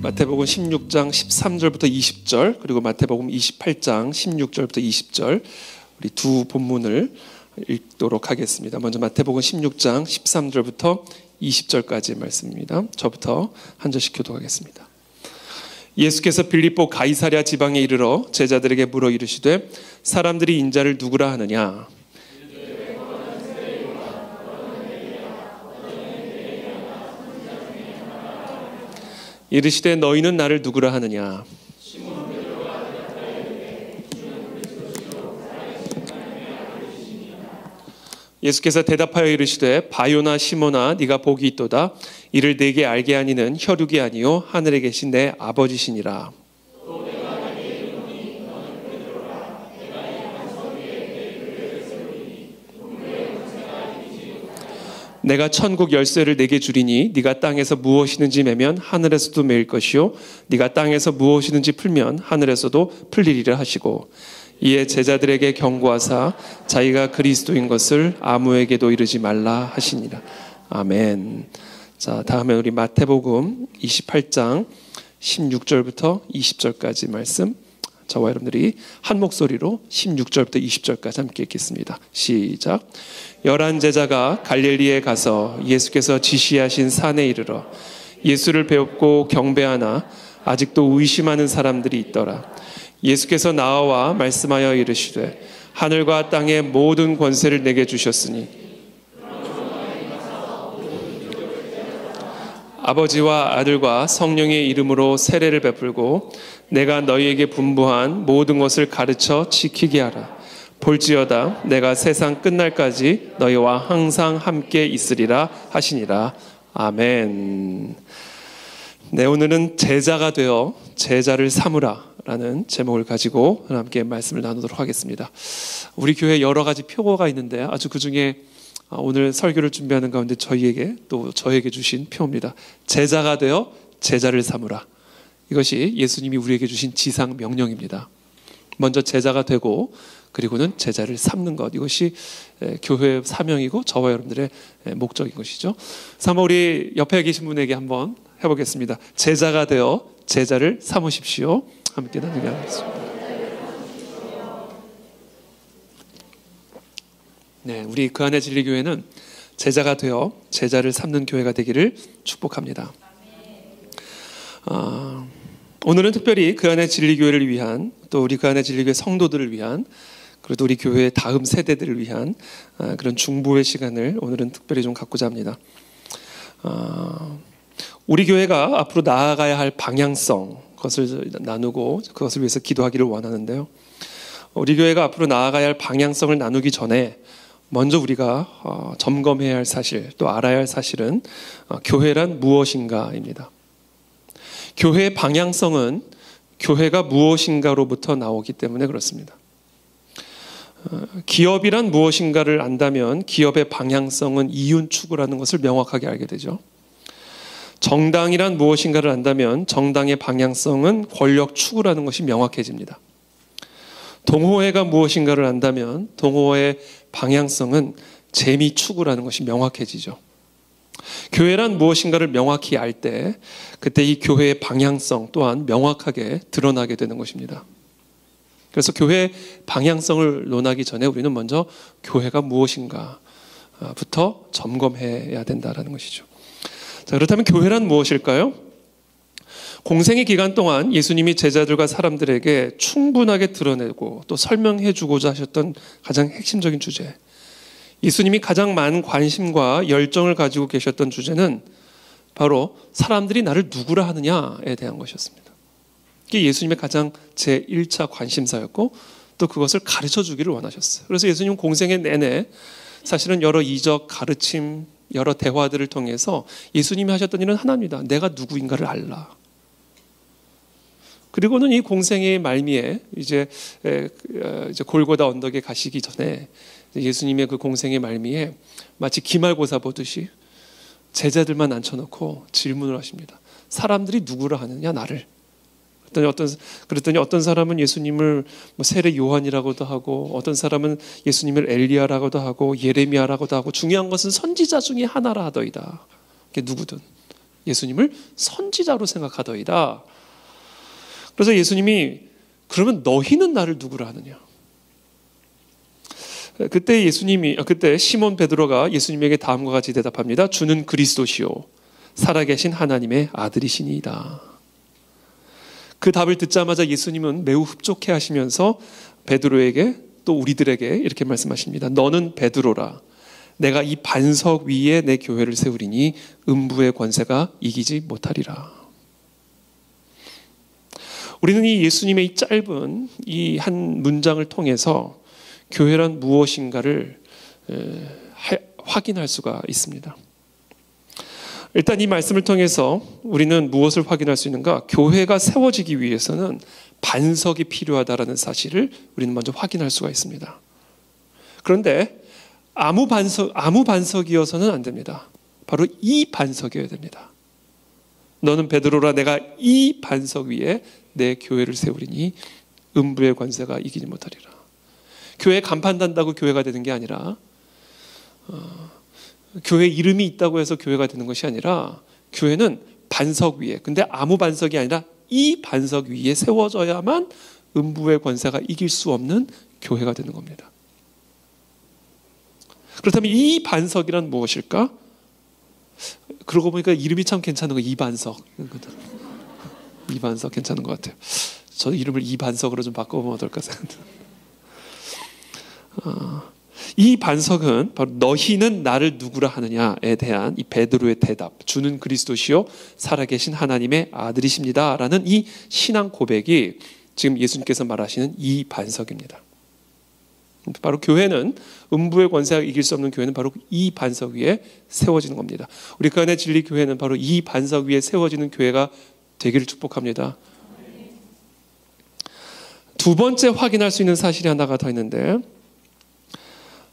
마태복음 16장 13절부터 20절 그리고 마태복음 28장 16절부터 20절 우리 두 본문을 읽도록 하겠습니다. 먼저 마태복음 16장 13절부터 20절까지의 말씀입니다. 저부터 한 절씩 교독하겠습니다. 예수께서 빌립보 가이사랴 지방에 이르러 제자들에게 물어 이르시되 사람들이 인자를 누구라 하느냐? 이르시되 너희는 나를 누구라 하느냐? 예수께서 대답하여 이르시되 바요나 시몬아 네가 복이 있도다. 이를 내게 알게 하니는 혈육이 아니요 하늘에 계신 내 아버지시니라. 내가 천국 열쇠를 내게 주리니 네가 땅에서 무엇이든지 매면 하늘에서도 매일 것이요 네가 땅에서 무엇이든지 풀면 하늘에서도 풀리리라 하시고 이에 제자들에게 경고하사 자기가 그리스도인 것을 아무에게도 이르지 말라 하시니라. 아멘. 자, 다음에 우리 마태복음 28장 16절부터 20절까지 말씀 저와 여러분들이 한 목소리로 16절부터 20절까지 함께 읽겠습니다. 시작. 11 제자가 갈릴리에 가서 예수께서 지시하신 산에 이르러 예수를 배웁고 경배하나 아직도 의심하는 사람들이 있더라. 예수께서 나와 말씀하여 이르시되 하늘과 땅의 모든 권세를 내게 주셨으니 아버지와 아들과 성령의 이름으로 세례를 베풀고 내가 너희에게 분부한 모든 것을 가르쳐 지키게 하라. 볼지어다 내가 세상 끝날까지 너희와 항상 함께 있으리라 하시니라. 아멘. 네, 오늘은 제자가 되어 제자를 삼으라 라는 제목을 가지고 함께 말씀을 나누도록 하겠습니다. 우리 교회에 여러 가지 표어가 있는데 아주 그 중에 오늘 설교를 준비하는 가운데 저희에게 또 저에게 주신 표어입니다. 제자가 되어 제자를 삼으라. 이것이 예수님이 우리에게 주신 지상 명령입니다. 먼저 제자가 되고 그리고는 제자를 삼는 것. 이것이 교회의 사명이고 저와 여러분들의 목적인 것이죠. 한번 우리 옆에 계신 분에게 한번 해보겠습니다. 제자가 되어 제자를 삼으십시오. 함께 나누게 하겠습니다. 네, 우리 그 안에 진리교회는 제자가 되어 제자를 삼는 교회가 되기를 축복합니다. 오늘은 특별히 그 안에 진리교회를 위한 또 우리 그 안에 진리교회 성도들을 위한 그리고 우리 교회의 다음 세대들을 위한 그런 중보의 시간을 오늘은 특별히 좀 갖고자 합니다. 우리 교회가 앞으로 나아가야 할 방향성 그것을 나누고 그것을 위해서 기도하기를 원하는데요. 우리 교회가 앞으로 나아가야 할 방향성을 나누기 전에 먼저 우리가 점검해야 할 사실 또 알아야 할 사실은 교회란 무엇인가입니다. 교회의 방향성은 교회가 무엇인가로부터 나오기 때문에 그렇습니다. 기업이란 무엇인가를 안다면 기업의 방향성은 이윤 추구라는 것을 명확하게 알게 되죠. 정당이란 무엇인가를 안다면 정당의 방향성은 권력 추구라는 것이 명확해집니다. 동호회가 무엇인가를 안다면 동호회의 방향성은 재미 추구라는 것이 명확해지죠. 교회란 무엇인가를 명확히 알 때 그때 이 교회의 방향성 또한 명확하게 드러나게 되는 것입니다. 그래서 교회의 방향성을 논하기 전에 우리는 먼저 교회가 무엇인가부터 점검해야 된다는 것이죠. 자, 그렇다면 교회란 무엇일까요? 공생의 기간 동안 예수님이 제자들과 사람들에게 충분하게 드러내고 또 설명해 주고자 하셨던 가장 핵심적인 주제, 예수님이 가장 많은 관심과 열정을 가지고 계셨던 주제는 바로 사람들이 나를 누구라 하느냐에 대한 것이었습니다. 이게 예수님의 가장 제1차 관심사였고 또 그것을 가르쳐 주기를 원하셨어요. 그래서 예수님 공생의 내내 사실은 여러 이적, 가르침, 여러 대화들을 통해서 예수님이 하셨던 일은 하나입니다. 내가 누구인가를 알라. 그리고는 이 공생의 말미에 이제 골고다 언덕에 가시기 전에 예수님의 그 공생의 말미에 마치 기말고사 보듯이 제자들만 앉혀놓고 질문을 하십니다. 사람들이 누구라 하느냐 나를. 그랬더니 어떤 사람은 예수님을 세례 요한이라고도 하고 어떤 사람은 예수님을 엘리야라고도 하고 예레미야라고도 하고 중요한 것은 선지자 중에 하나라 하더이다. 그게 누구든 예수님을 선지자로 생각하더이다. 그래서 예수님이 그러면 너희는 나를 누구라 하느냐? 그때 시몬 베드로가 예수님에게 다음과 같이 대답합니다. 주는 그리스도시요 살아계신 하나님의 아들이시니이다. 그 답을 듣자마자 예수님은 매우 흡족해 하시면서 베드로에게 또 우리들에게 이렇게 말씀하십니다. 너는 베드로라. 내가 이 반석 위에 내 교회를 세우리니 음부의 권세가 이기지 못하리라. 우리는 이 예수님의 이 짧은 이 한 문장을 통해서 교회란 무엇인가를 확인할 수가 있습니다. 일단 이 말씀을 통해서 우리는 무엇을 확인할 수 있는가? 교회가 세워지기 위해서는 반석이 필요하다라는 사실을 우리는 먼저 확인할 수가 있습니다. 그런데 아무 반석이어서는 안 됩니다. 바로 이 반석이어야 됩니다. 너는 베드로라. 내가 이 반석 위에 내 교회를 세우리니 음부의 권세가 이기지 못하리라. 교회 간판 단다고 교회가 되는 게 아니라 교회 이름이 있다고 해서 교회가 되는 것이 아니라 교회는 반석 위에, 근데 아무 반석이 아니라 이 반석 위에 세워져야만 음부의 권세가 이길 수 없는 교회가 되는 겁니다. 그렇다면 이 반석이란 무엇일까? 그러고 보니까 이름이 참 괜찮은 거, 이반석. 이반석 괜찮은 것 같아요. 저도 이름을 이반석으로 좀 바꿔보면 어떨까 생각합니다. 이 반석은 바로 너희는 나를 누구라 하느냐에 대한 이 베드로의 대답, 주는 그리스도시요 살아계신 하나님의 아들이십니다 라는 이 신앙 고백이 지금 예수님께서 말하시는 이 반석입니다. 바로 교회는, 음부의 권세가 이길 수 없는 교회는 바로 이 반석 위에 세워지는 겁니다. 우리 그 안에 진리 교회는 바로 이 반석 위에 세워지는 교회가 되기를 축복합니다. 두 번째 확인할 수 있는 사실이 하나가 더 있는데,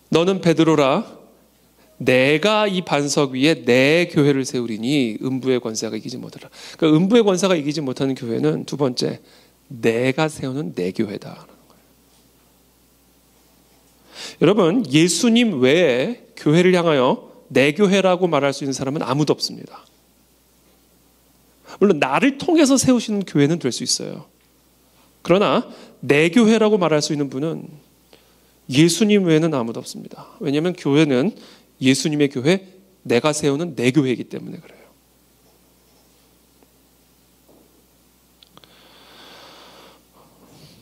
너는 베드로라. 내가 이 반석 위에 내 교회를 세우리니 음부의 권세가 이기지 못하라. 그러니까 음부의 권세가 이기지 못하는 교회는 두 번째, 내가 세우는 내 교회다. 여러분, 예수님 외에 교회를 향하여 내 교회라고 말할 수 있는 사람은 아무도 없습니다. 물론 나를 통해서 세우시는 교회는 될 수 있어요. 그러나 내 교회라고 말할 수 있는 분은 예수님 외에는 아무도 없습니다. 왜냐하면 교회는 예수님의 교회, 내가 세우는 내 교회이기 때문에 그래요.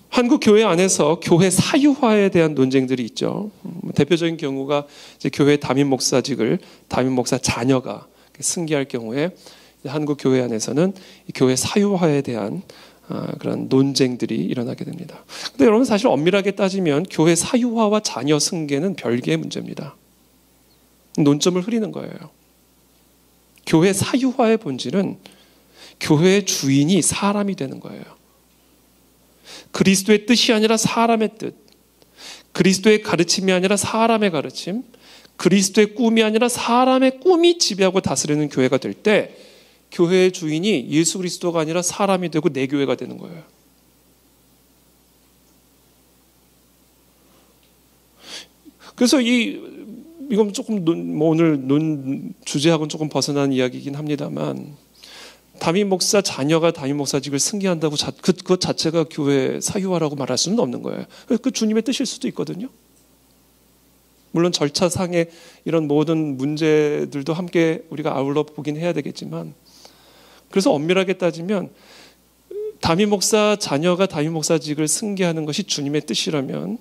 한국 교회 안에서 교회 사유화에 대한 논쟁들이 있죠. 대표적인 경우가 이제 교회 담임 목사직을 담임 목사 자녀가 승계할 경우에 한국 교회 안에서는 교회 사유화에 대한 그런 논쟁들이 일어나게 됩니다. 근데 여러분, 사실 엄밀하게 따지면 교회 사유화와 자녀 승계는 별개의 문제입니다. 논점을 흐리는 거예요. 교회 사유화의 본질은 교회의 주인이 사람이 되는 거예요. 그리스도의 뜻이 아니라 사람의 뜻, 그리스도의 가르침이 아니라 사람의 가르침, 그리스도의 꿈이 아니라 사람의 꿈이 지배하고 다스리는 교회가 될 때 교회의 주인이 예수 그리스도가 아니라 사람이 되고 내 교회가 되는 거예요. 그래서 이건 조금 오늘 주제하고는 조금 벗어난 이야기이긴 합니다만, 담임 목사 자녀가 담임 목사직을 승계한다고 그것 자체가 교회 사유화라고 말할 수는 없는 거예요. 그 주님의 뜻일 수도 있거든요. 물론 절차상의 이런 모든 문제들도 함께 우리가 아울러 보긴 해야 되겠지만, 그래서 엄밀하게 따지면 담임 목사 자녀가 담임 목사직을 승계하는 것이 주님의 뜻이라면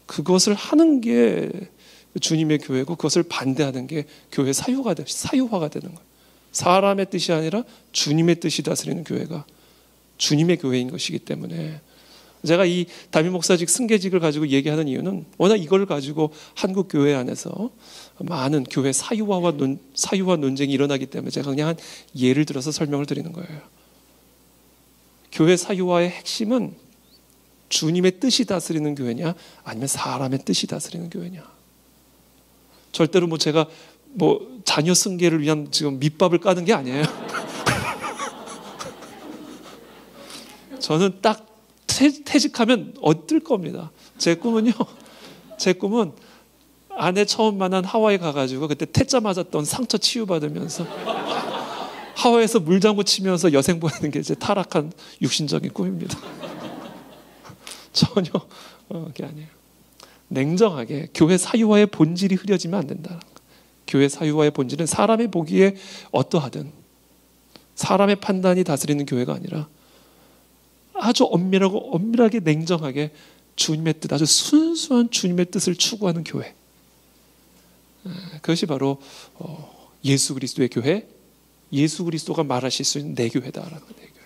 그것을 하는 게 주님의 교회고, 그것을 반대하는 게 교회 사유화가 되는 거예요. 사람의 뜻이 아니라 주님의 뜻이 다스리는 교회가 주님의 교회인 것이기 때문에, 제가 이 담임 목사직 승계직을 가지고 얘기하는 이유는 워낙 이걸 가지고 한국 교회 안에서 많은 교회 사유화 논쟁이 일어나기 때문에 제가 그냥 한 예를 들어서 설명을 드리는 거예요. 교회 사유화의 핵심은 주님의 뜻이 다스리는 교회냐 아니면 사람의 뜻이 다스리는 교회냐. 절대로 제가 자녀 승계를 위한 지금 밑밥을 까는 게 아니에요. 저는 딱 퇴직하면 어떨 겁니다. 제 꿈은 아내 처음 만난 하와이 가가지고 그때 태자 맞았던 상처 치유받으면서 하와이에서 물장구 치면서 여생 보내는 게 이제 타락한 육신적인 꿈입니다. 전혀 그게 아니에요. 냉정하게 교회 사유화의 본질이 흐려지면 안 된다. 교회 사유화의 본질은 사람의 보기에 어떠하든 사람의 판단이 다스리는 교회가 아니라 아주 엄밀하게 냉정하게 주님의 뜻, 아주 순수한 주님의 뜻을 추구하는 교회. 그것이 바로 예수 그리스도의 교회, 예수 그리스도가 말하실 수 있는 내 교회다라는 내 교회.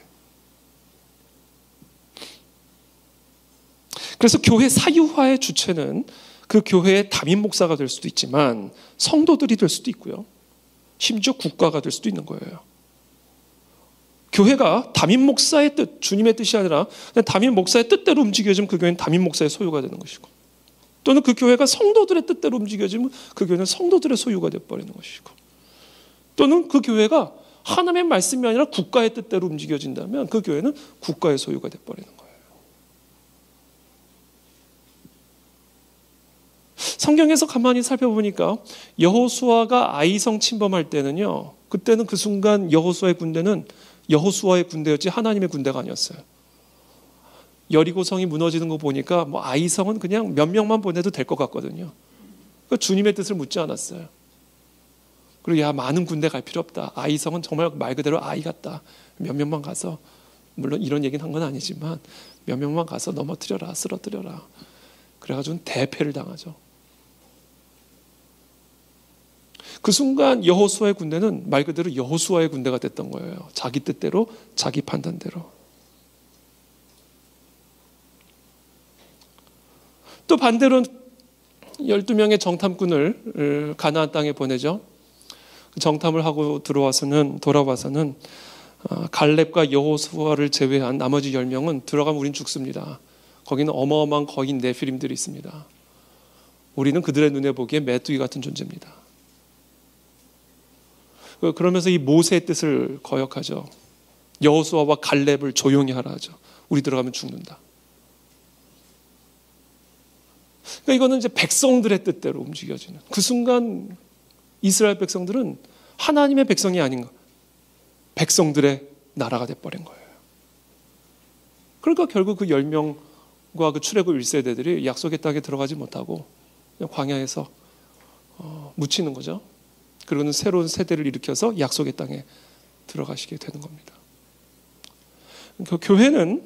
그래서 교회 사유화의 주체는 그 교회의 담임 목사가 될 수도 있지만 성도들이 될 수도 있고요. 심지어 국가가 될 수도 있는 거예요. 교회가 담임 목사의 뜻, 주님의 뜻이 아니라 그냥 담임 목사의 뜻대로 움직여지면 그 교회는 담임 목사의 소유가 되는 것이고, 또는 그 교회가 성도들의 뜻대로 움직여지면 그 교회는 성도들의 소유가 되어버리는 것이고, 또는 그 교회가 하나님의 말씀이 아니라 국가의 뜻대로 움직여진다면 그 교회는 국가의 소유가 되어버리는 거예요. 성경에서 가만히 살펴보니까 여호수아가 아이성 침범할 때는요, 그때는 그 순간 여호수아의 군대는 여호수아의 군대였지 하나님의 군대가 아니었어요. 여리고성이 무너지는 거 보니까 뭐 아이성은 그냥 몇 명만 보내도 될 것 같거든요. 그러니까 주님의 뜻을 묻지 않았어요. 그리고 야, 많은 군대 갈 필요 없다. 아이성은 정말 말 그대로 아이 같다. 몇 명만 가서, 물론 이런 얘기는 한 건 아니지만 몇 명만 가서 넘어뜨려라, 쓰러뜨려라. 그래가지고 대패를 당하죠. 그 순간 여호수아의 군대는 말 그대로 여호수아의 군대가 됐던 거예요. 자기 뜻대로, 자기 판단대로. 또 반대로 12명의 정탐꾼을 가나안 땅에 보내죠. 정탐을 하고 돌아와서는 갈렙과 여호수아를 제외한 나머지 10명은 들어가면 우린 죽습니다. 거기는 어마어마한 거인 네피림들이 있습니다. 우리는 그들의 눈에 보기에 메뚜기 같은 존재입니다. 그러면서 이 모세의 뜻을 거역하죠. 여호수아와 갈렙을 조용히 하라 하죠. 우리 들어가면 죽는다. 그러니까 이거는 이제 백성들의 뜻대로 움직여지는, 그 순간 이스라엘 백성들은 하나님의 백성이 아닌가, 백성들의 나라가 돼버린 거예요. 그러니까 결국 그 10명과 그 출애굽 1세대들이 약속의 땅에 들어가지 못하고 그냥 광야에서 묻히는 거죠. 그리고는 새로운 세대를 일으켜서 약속의 땅에 들어가시게 되는 겁니다. 그 교회는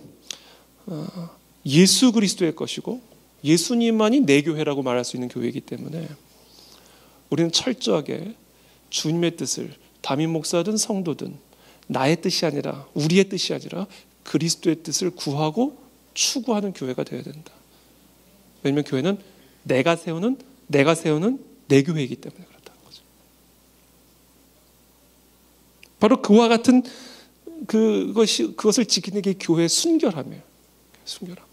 예수 그리스도의 것이고 예수님만이 내 교회라고 말할 수 있는 교회이기 때문에 우리는 철저하게 주님의 뜻을, 담임 목사든 성도든 나의 뜻이 아니라, 우리의 뜻이 아니라 그리스도의 뜻을 구하고 추구하는 교회가 되어야 된다. 왜냐하면 교회는 내가 세우는 내 교회이기 때문에 그렇다는 거죠. 바로 그와 같은 그것을 지키는 게 교회의 순결함이에요. 순결함.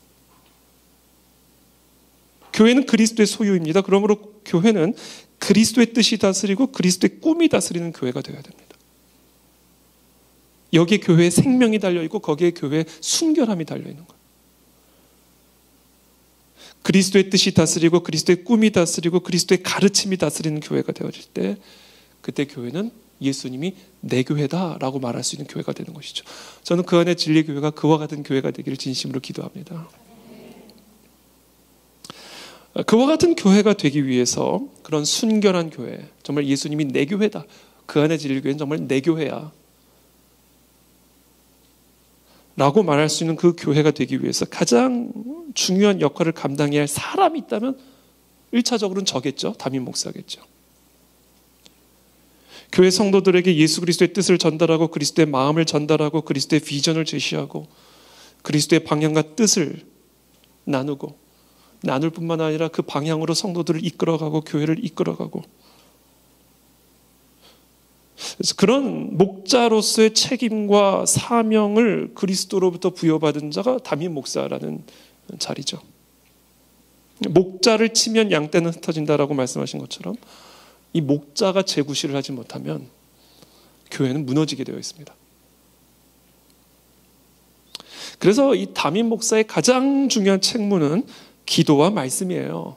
교회는 그리스도의 소유입니다. 그러므로 교회는 그리스도의 뜻이 다스리고 그리스도의 꿈이 다스리는 교회가 되어야 됩니다. 여기에 교회의 생명이 달려있고 거기에 교회의 순결함이 달려있는 거예요. 그리스도의 뜻이 다스리고 그리스도의 꿈이 다스리고 그리스도의 가르침이 다스리는 교회가 되어질 때, 그때 교회는 예수님이 내 교회다라고 말할 수 있는 교회가 되는 것이죠. 저는 그 안에 진리교회가 그와 같은 교회가 되기를 진심으로 기도합니다. 그와 같은 교회가 되기 위해서 그런 순결한 교회, 정말 예수님이 내 교회다, 그 안에 진리교회는 정말 내 교회야 라고 말할 수 있는 그 교회가 되기 위해서 가장 중요한 역할을 감당해야 할 사람이 있다면 1차적으로는 저겠죠. 담임 목사겠죠. 교회 성도들에게 예수 그리스도의 뜻을 전달하고 그리스도의 마음을 전달하고 그리스도의 비전을 제시하고 그리스도의 방향과 뜻을 나눌 뿐만 아니라 그 방향으로 성도들을 이끌어가고 교회를 이끌어가고, 그래서 그런 목자로서의 책임과 사명을 그리스도로부터 부여받은 자가 담임 목사라는 자리죠. 목자를 치면 양떼는 흩어진다라고 말씀하신 것처럼 이 목자가 제구실을 하지 못하면 교회는 무너지게 되어 있습니다. 그래서 이 담임 목사의 가장 중요한 책무는 기도와 말씀이에요.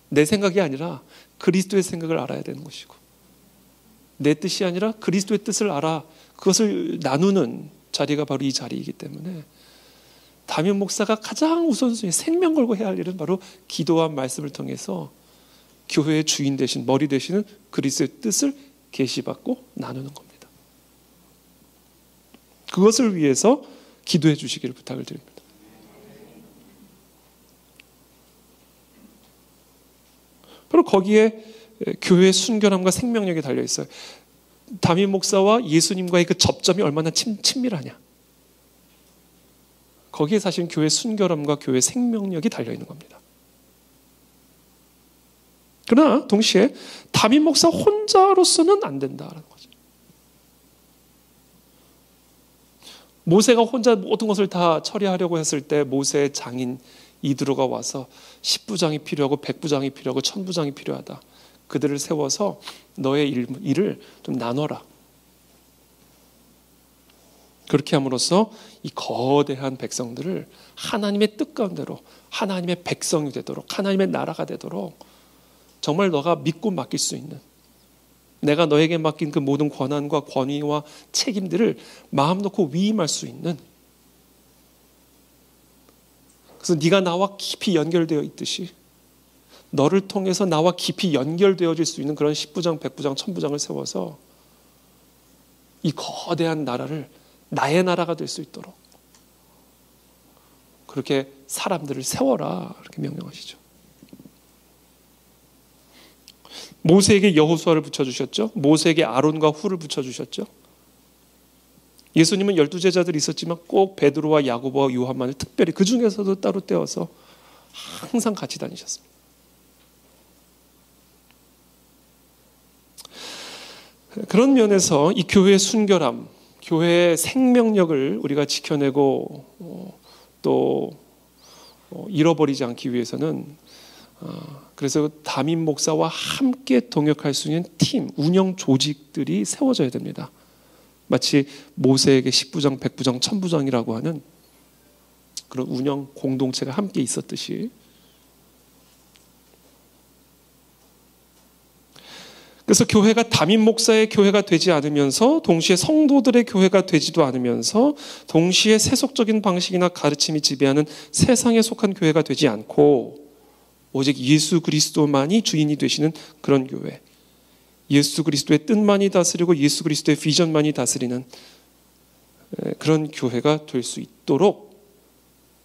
내 생각이 아니라 그리스도의 생각을 알아야 되는 것이고, 내 뜻이 아니라 그리스도의 뜻을 알아 그것을 나누는 자리가 바로 이 자리이기 때문에 담임 목사가 가장 우선순위 생명 걸고 해야 할 일은 바로 기도와 말씀을 통해서 교회의 주인 되신 머리 되시는 그리스도의 뜻을 계시받고 나누는 겁니다. 그것을 위해서 기도해 주시기를 부탁을 드립니다. 바로 거기에 교회의 순결함과 생명력이 달려 있어요. 담임 목사와 예수님과의 그 접점이 얼마나 친밀하냐. 거기에 사실 교회의 순결함과 교회의 생명력이 달려 있는 겁니다. 그러나 동시에 담임 목사 혼자로서는 안 된다는 거죠. 모세가 혼자 모든 것을 다 처리하려고 했을 때 모세의 장인 이드로가 와서 10부장이 필요하고 100부장이 필요하고 1000부장이 필요하다. 그들을 세워서 너의 일을 좀 나눠라. 그렇게 함으로써 이 거대한 백성들을 하나님의 뜻 가운데로 하나님의 백성이 되도록 하나님의 나라가 되도록 정말 너가 믿고 맡길 수 있는 내가 너에게 맡긴 그 모든 권한과 권위와 책임들을 마음 놓고 위임할 수 있는 그래서 네가 나와 깊이 연결되어 있듯이 너를 통해서 나와 깊이 연결되어질 수 있는 그런 10부장, 100부장, 1000부장을 세워서 이 거대한 나라를 나의 나라가 될 수 있도록 그렇게 사람들을 세워라 이렇게 명령하시죠. 모세에게 여호수아를 붙여주셨죠. 모세에게 아론과 훌을 붙여주셨죠. 예수님은 12제자들이 있었지만 꼭 베드로와 야고보와 요한만을 특별히 그 중에서도 따로 떼어서 항상 같이 다니셨습니다. 그런 면에서 이 교회의 순결함, 교회의 생명력을 우리가 지켜내고 또 잃어버리지 않기 위해서는 그래서 담임 목사와 함께 동역할 수 있는 팀, 운영 조직들이 세워져야 됩니다. 마치 모세에게 10부장, 100부장, 1000부장이라고 하는 그런 운영 공동체가 함께 있었듯이 그래서 교회가 담임 목사의 교회가 되지 않으면서 동시에 성도들의 교회가 되지도 않으면서 동시에 세속적인 방식이나 가르침이 지배하는 세상에 속한 교회가 되지 않고 오직 예수 그리스도만이 주인이 되시는 그런 교회, 예수 그리스도의 뜻만이 다스리고 예수 그리스도의 비전만이 다스리는 그런 교회가 될 수 있도록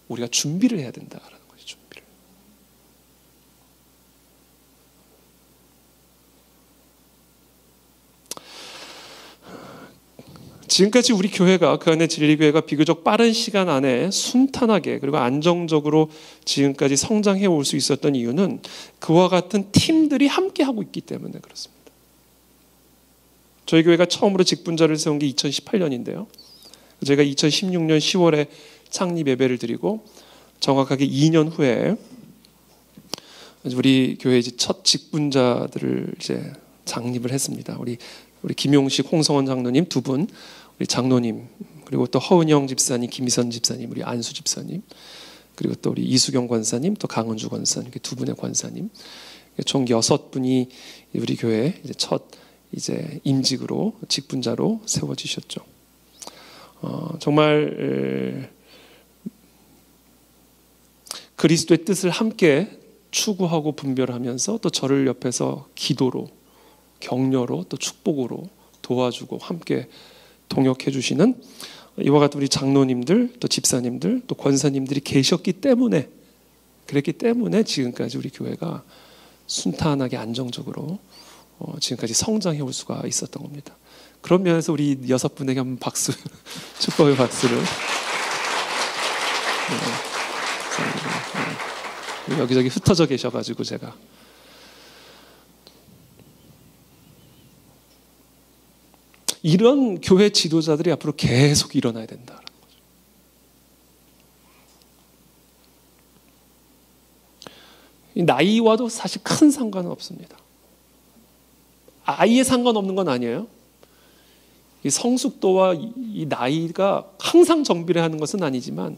우리가 준비를 해야 된다라는 거죠. 준비를. 지금까지 우리 교회가 그 안에 진리교회가 비교적 빠른 시간 안에 순탄하게 그리고 안정적으로 지금까지 성장해 올 수 있었던 이유는 그와 같은 팀들이 함께 하고 있기 때문에 그렇습니다. 저희 교회가 처음으로 직분자를 세운 게 2018년인데요. 저희가 2016년 10월에 창립 예배를 드리고 정확하게 2년 후에 우리 교회 첫 직분자들을 이제 창립을 했습니다. 우리 김용식, 홍성원 장로님 두 분, 우리 장로님, 그리고 또 허은영 집사님, 김희선 집사님, 우리 안수 집사님, 그리고 또 우리 이수경 권사님, 또 강은주 권사님, 이렇게 두 분의 권사님, 총 6분이 우리 교회 첫 임직으로 직분자로 세워지셨죠. 정말 그리스도의 뜻을 함께 추구하고 분별하면서 또 저를 옆에서 기도로, 격려로, 또 축복으로 도와주고 함께 동역해 주시는 이와 같은 우리 장로님들, 또 집사님들, 또 권사님들이 계셨기 때문에 그랬기 때문에 지금까지 우리 교회가 순탄하게 안정적으로 지금까지 성장해 올 수가 있었던 겁니다. 그런 면에서 우리 6분에게 한번 박수, 축복의 박수를. 여기저기 흩어져 계셔가지고 제가. 이런 교회 지도자들이 앞으로 계속 일어나야 된다는 거죠. 이 나이와도 사실 큰 상관은 없습니다. 아예 상관없는 건 아니에요. 이 성숙도와 이 나이가 항상 정비례하는 것은 아니지만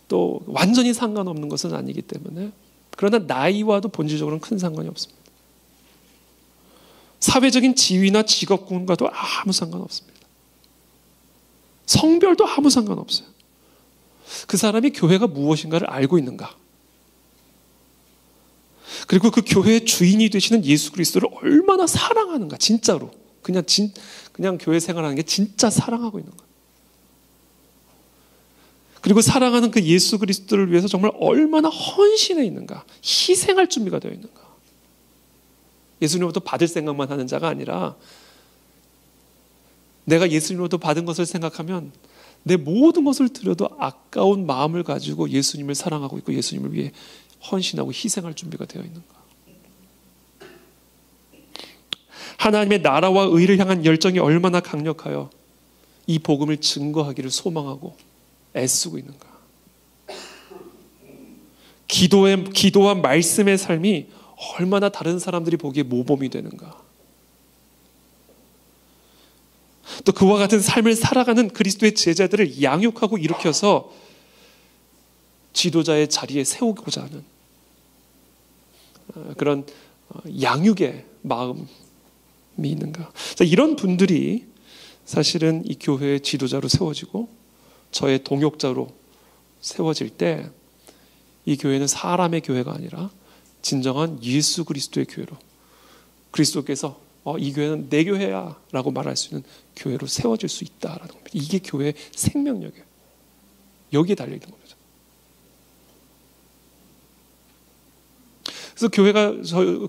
또 완전히 상관없는 것은 아니기 때문에 그러나 나이와도 본질적으로는 큰 상관이 없습니다. 사회적인 지위나 직업군과도 아무 상관없습니다. 성별도 아무 상관없어요. 그 사람이 교회가 무엇인가를 알고 있는가? 그리고 그 교회의 주인이 되시는 예수 그리스도를 얼마나 사랑하는가, 진짜로. 그냥 교회 생활하는 게 진짜 사랑하고 있는가. 그리고 사랑하는 그 예수 그리스도를 위해서 정말 얼마나 헌신해 있는가, 희생할 준비가 되어 있는가. 예수님으로부터 받을 생각만 하는 자가 아니라 내가 예수님으로부터 받은 것을 생각하면 내 모든 것을 드려도 아까운 마음을 가지고 예수님을 사랑하고 있고 예수님을 위해 헌신하고 희생할 준비가 되어 있는가. 하나님의 나라와 의를 향한 열정이 얼마나 강력하여 이 복음을 증거하기를 소망하고 애쓰고 있는가. 기도와 말씀의 삶이 얼마나 다른 사람들이 보기에 모범이 되는가. 또 그와 같은 삶을 살아가는 그리스도의 제자들을 양육하고 일으켜서 지도자의 자리에 세우고자 하는 그런 양육의 마음이 있는가. 이런 분들이 사실은 이 교회의 지도자로 세워지고 저의 동역자로 세워질 때 이 교회는 사람의 교회가 아니라 진정한 예수 그리스도의 교회로, 그리스도께서 이 교회는 내 교회야 라고 말할 수 있는 교회로 세워질 수 있다라는 겁니다. 이게 교회의 생명력이에요. 여기에 달려있는 겁니다. 그래서 교회가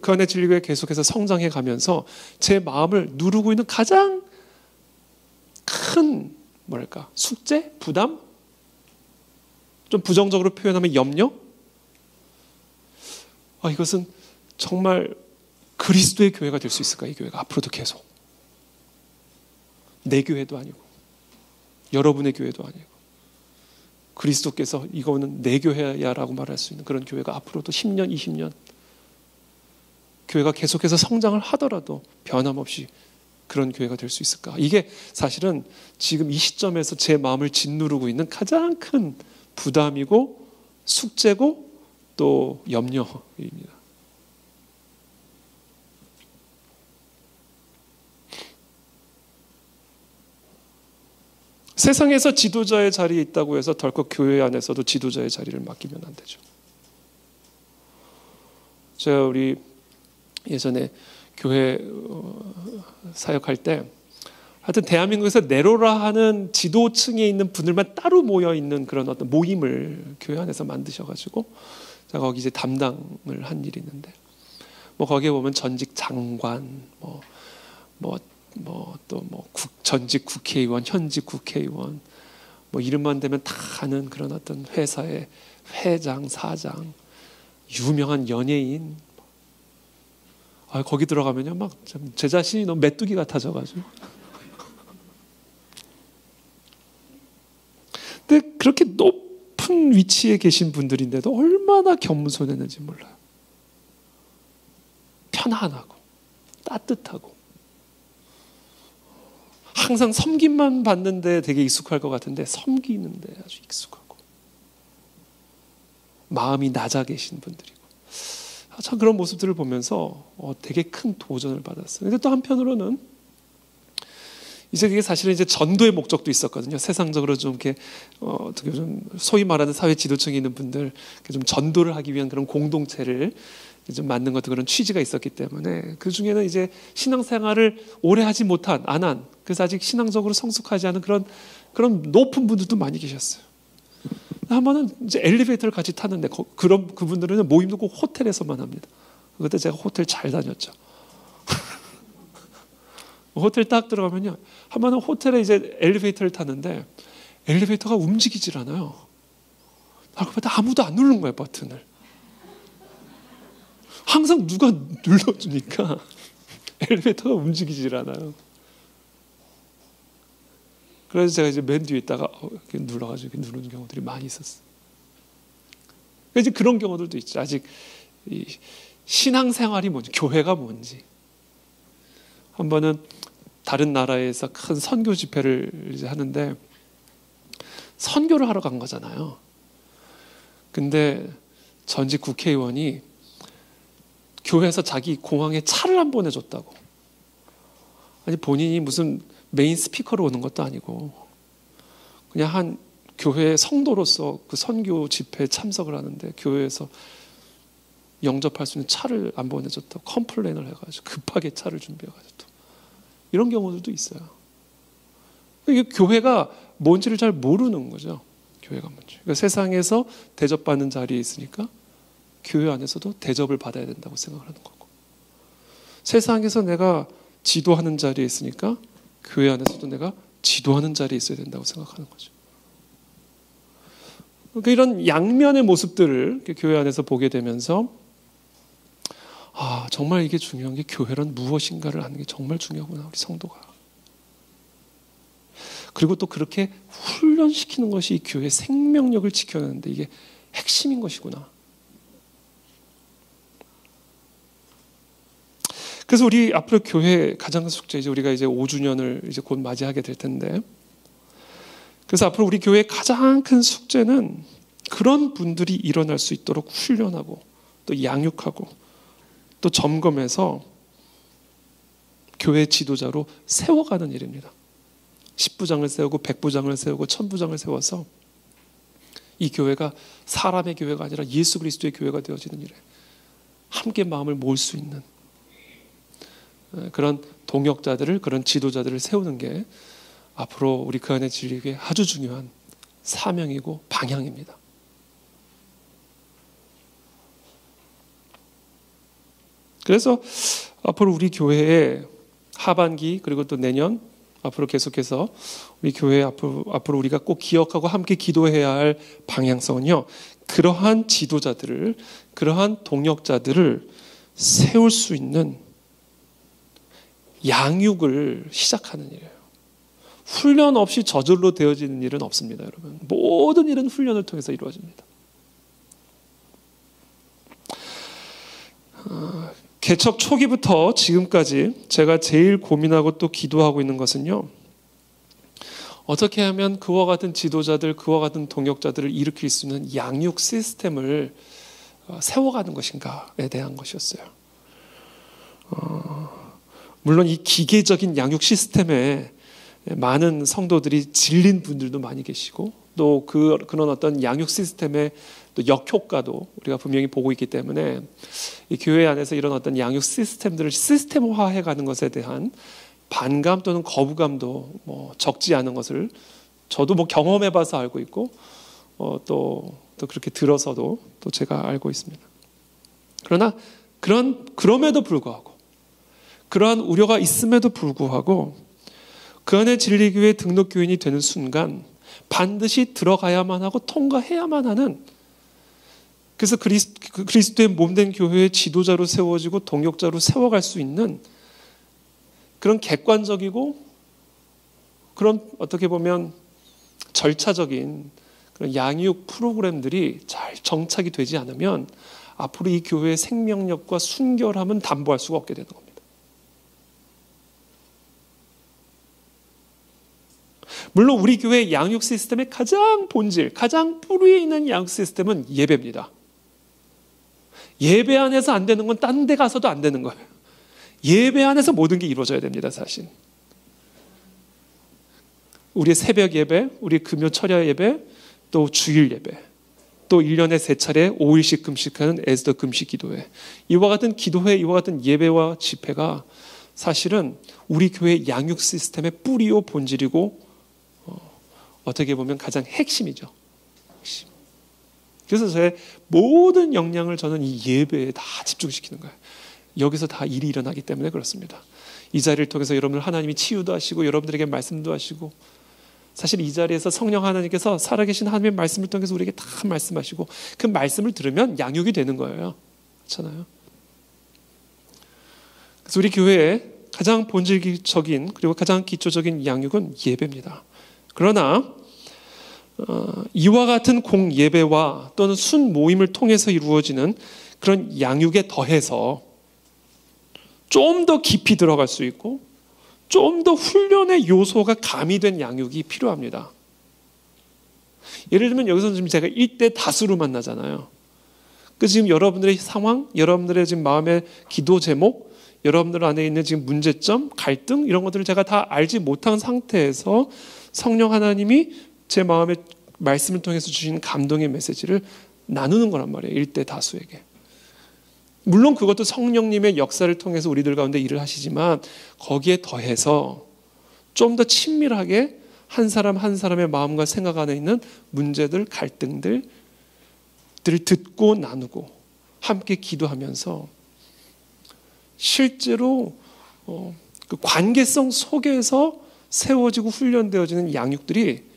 그 안에 진리교회 계속해서 성장해 가면서 제 마음을 누르고 있는 가장 큰 숙제? 부담? 좀 부정적으로 표현하면 염려? 이것은 정말 그리스도의 교회가 될 수 있을까? 이 교회가 앞으로도 계속 내 교회도 아니고 여러분의 교회도 아니고 그리스도께서 이거는 내 교회야 라고 말할 수 있는 그런 교회가 앞으로도 10년, 20년 교회가 계속해서 성장을 하더라도 변함없이 그런 교회가 될 수 있을까? 이게 사실은 지금 이 시점에서 제 마음을 짓누르고 있는 가장 큰 부담이고 숙제고 또 염려입니다. 세상에서 지도자의 자리에 있다고 해서 덜컥 교회 안에서도 지도자의 자리를 맡기면 안 되죠. 제가 우리 예전에 교회 사역할 때 하여튼 대한민국에서 네로라 하는 지도층에 있는 분들만 따로 모여 있는 그런 어떤 모임을 교회 안에서 만드셔가지고 제가 거기 이제 담당을 한 일이 있는데 거기에 보면 전직 장관 전직 국회의원, 현직 국회의원 이름만 대면 다 아는 그런 어떤 회사의 회장, 사장, 유명한 연예인 거기 들어가면요 막 제 자신이 너무 메뚜기 같아져가지고 근데 그렇게 높은 위치에 계신 분들인데도 얼마나 겸손했는지 몰라요. 편안하고 따뜻하고 항상 섬김만 받는데 되게 익숙할 것 같은데 섬기는데 아주 익숙하고 마음이 낮아 계신 분들이고 참 그런 모습들을 보면서 되게 큰 도전을 받았어요. 근데 또 한편으로는 이제 그게 사실은 이제 전도의 목적도 있었거든요. 세상적으로 좀 이렇게 어떻게 좀 소위 말하는 사회 지도층에 있는 분들 좀 전도를 하기 위한 그런 공동체를 좀 만든 것도 그런 취지가 있었기 때문에 그 중에는 이제 신앙생활을 오래 하지 못한 안 한 그래서 아직 신앙적으로 성숙하지 않은 그런 높은 분들도 많이 계셨어요. 한 번은 이제 엘리베이터를 같이 탔는데 그분들은 모임도 꼭 호텔에서만 합니다. 그때 제가 호텔 잘 다녔죠. 호텔 딱 들어가면요. 한 번은 호텔에 이제 엘리베이터를 탔는데 엘리베이터가 움직이질 않아요. 아무도 안 누르는 거예요, 버튼을. 항상 누가 눌러주니까 엘리베이터가 움직이질 않아요. 그래서 제가 이제 맨 뒤에 있다가 이렇게 눌러가지고 이렇게 누르는 경우들이 많이 있었어요. 이제 그런 경우들도 있죠. 아직 이 신앙생활이 뭔지, 교회가 뭔지. 한 번은 다른 나라에서 큰 선교 집회를 이제 하는데 선교를 하러 간 거잖아요. 근데 전직 국회의원이 교회에서 자기 공항에 차를 안 보내줬다고. 아니 본인이 무슨 메인 스피커로 오는 것도 아니고 그냥 한 교회 성도로서 그 선교 집회에 참석을 하는데 교회에서 영접할 수 있는 차를 안 보내줬다고 컴플레인을 해가지고 급하게 차를 준비해가지고 이런 경우들도 있어요. 이게 교회가 뭔지를 잘 모르는 거죠. 교회가 뭔지. 그러니까 세상에서 대접받는 자리에 있으니까 교회 안에서도 대접을 받아야 된다고 생각을 하는 거고, 세상에서 내가 지도하는 자리에 있으니까 교회 안에서도 내가 지도하는 자리에 있어야 된다고 생각하는 거죠. 그러니까 이런 양면의 모습들을 교회 안에서 보게 되면서 정말 이게 중요한 게 교회란 무엇인가를 아는 게 정말 중요하구나, 우리 성도가. 그리고 또 그렇게 훈련시키는 것이 이 교회의 생명력을 지켜내는데 이게 핵심인 것이구나. 그래서 우리 앞으로 교회 가장 큰 숙제, 이제 우리가 이제 5주년을 이제 곧 맞이하게 될 텐데, 그래서 앞으로 우리 교회의 가장 큰 숙제는 그런 분들이 일어날 수 있도록 훈련하고 또 양육하고 또 점검해서 교회 지도자로 세워가는 일입니다. 10부장을 세우고 100부장을 세우고 1000부장을 세워서 이 교회가 사람의 교회가 아니라 예수 그리스도의 교회가 되어지는 일에 함께 마음을 모을 수 있는 그런 동역자들을, 그런 지도자들을 세우는 게 앞으로 우리 그 안에 진리교회의 아주 중요한 사명이고 방향입니다. 그래서 앞으로 우리 교회의 하반기 그리고 또 내년 앞으로 계속해서 우리 교회 앞으로 우리가 꼭 기억하고 함께 기도해야 할 방향성은요, 그러한 지도자들을, 그러한 동역자들을 세울 수 있는 양육을 시작하는 일이에요. 훈련 없이 저절로 되어지는 일은 없습니다, 여러분. 모든 일은 훈련을 통해서 이루어집니다. 개척 초기부터 지금까지 제가 제일 고민하고 또 기도하고 있는 것은요, 어떻게 하면 그와 같은 지도자들, 그와 같은 동역자들을 일으킬 수 있는 양육 시스템을 세워가는 것인가에 대한 것이었어요. 물론 이 기계적인 양육 시스템에 많은 성도들이 질린 분들도 많이 계시고, 또 그런 어떤 양육 시스템의 또 역효과도 우리가 분명히 보고 있기 때문에 이 교회 안에서 이런 어떤 양육 시스템들을 시스템화해가는 것에 대한 반감 또는 거부감도 적지 않은 것을 저도 경험해봐서 알고 있고, 또 그렇게 들어서도 또 제가 알고 있습니다. 그러나 그럼에도 불구하고, 그러한 우려가 있음에도 불구하고 그 안에 진리교회 등록교인이 되는 순간 반드시 들어가야만 하고 통과해야만 하는, 그래서 그리스도의 몸된 교회의 지도자로 세워지고 동역자로 세워갈 수 있는 그런 객관적이고 그런 어떻게 보면 절차적인 그런 양육 프로그램들이 잘 정착이 되지 않으면 앞으로 이 교회의 생명력과 순결함은 담보할 수가 없게 되는 겁니다. 물론 우리 교회의 양육 시스템의 가장 본질, 가장 뿌리에 있는 양육 시스템은 예배입니다. 예배 안에서 안 되는 건 딴 데 가서도 안 되는 거예요. 예배 안에서 모든 게 이루어져야 됩니다, 사실. 우리의 새벽 예배, 우리 금요 철야 예배, 또 주일 예배, 또 1년에 3차례 5일씩 금식하는 에스더 금식 기도회, 이와 같은 기도회, 이와 같은 예배와 집회가 사실은 우리 교회의 양육 시스템의 뿌리요 본질이고 어떻게 보면 가장 핵심이죠. 핵심. 그래서 저의 모든 역량을 저는 이 예배에 다 집중시키는 거예요. 여기서 다 일이 일어나기 때문에 그렇습니다. 이 자리를 통해서 여러분을 하나님이 치유도 하시고 여러분들에게 말씀도 하시고, 사실 이 자리에서 성령 하나님께서 살아계신 하나님의 말씀을 통해서 우리에게 다 말씀하시고 그 말씀을 들으면 양육이 되는 거예요. 그렇잖아요. 그래서 우리 교회의 가장 본질적인 그리고 가장 기초적인 양육은 예배입니다. 그러나 이와 같은 공예배와 또는 순모임을 통해서 이루어지는 그런 양육에 더해서 좀 더 깊이 들어갈 수 있고 좀 더 훈련의 요소가 가미된 양육이 필요합니다. 예를 들면 여기서 지금 제가 1대 다수로 만나잖아요. 그 지금 여러분들의 상황, 여러분들의 지금 마음의 기도 제목, 여러분들 안에 있는 지금 문제점, 갈등 이런 것들을 제가 다 알지 못한 상태에서 성령 하나님이 제 마음에 말씀을 통해서 주신 감동의 메시지를 나누는 거란 말이에요. 일대 다수에게. 물론 그것도 성령님의 역사를 통해서 우리들 가운데 일을 하시지만 거기에 더해서 좀 더 친밀하게 한 사람 한 사람의 마음과 생각 안에 있는 문제들, 갈등들을 듣고 나누고 함께 기도하면서 실제로 그 관계성 속에서 세워지고 훈련되어지는 양육들이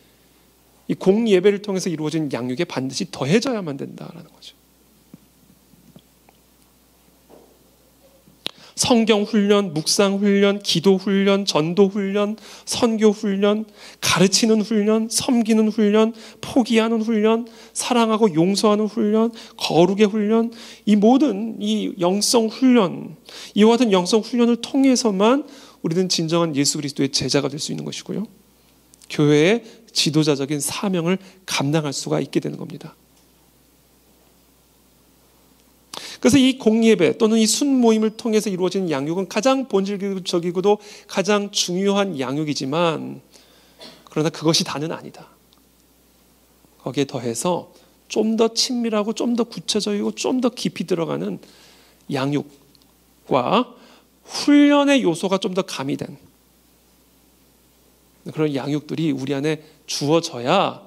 이 공예배를 통해서 이루어진 양육에 반드시 더해져야만 된다라는 거죠. 성경 훈련, 묵상 훈련, 기도 훈련, 전도 훈련, 선교 훈련, 가르치는 훈련, 섬기는 훈련, 포기하는 훈련, 사랑하고 용서하는 훈련, 거룩의 훈련, 이 모든 이 영성 훈련, 이와 같은 영성 훈련을 통해서만 우리는 진정한 예수 그리스도의 제자가 될 수 있는 것이고요. 교회의 지도자적인 사명을 감당할 수가 있게 되는 겁니다. 그래서 이 공예배 또는 이 순모임을 통해서 이루어지는 양육은 가장 본질적이고도 가장 중요한 양육이지만 그러나 그것이 다는 아니다. 거기에 더해서 좀 더 친밀하고 좀 더 구체적이고 좀 더 깊이 들어가는 양육과 훈련의 요소가 좀 더 가미된 그런 양육들이 우리 안에 주어져야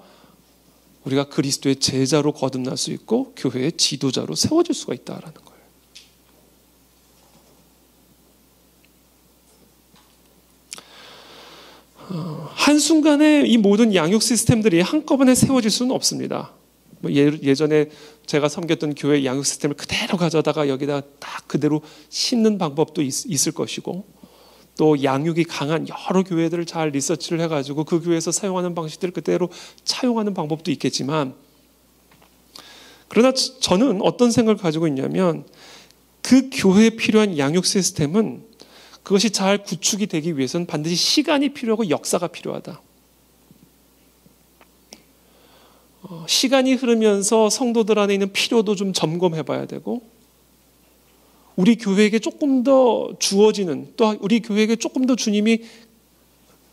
우리가 그리스도의 제자로 거듭날 수 있고 교회의 지도자로 세워질 수가 있다라는 거예요. 한순간에 이 모든 양육 시스템들이 한꺼번에 세워질 수는 없습니다. 예전에 제가 섬겼던 교회 양육 시스템을 그대로 가져다가 여기다 딱 그대로 심는 방법도 있을 것이고 또 양육이 강한 여러 교회들을 잘 리서치를 해가지고 그 교회에서 사용하는 방식들을 그대로 차용하는 방법도 있겠지만 그러나 저는 어떤 생각을 가지고 있냐면 그 교회에 필요한 양육 시스템은 그것이 잘 구축이 되기 위해서는 반드시 시간이 필요하고 역사가 필요하다. 시간이 흐르면서 성도들 안에 있는 필요도 좀 점검해 봐야 되고 우리 교회에게 조금 더 주어지는 또 우리 교회에게 조금 더 주님이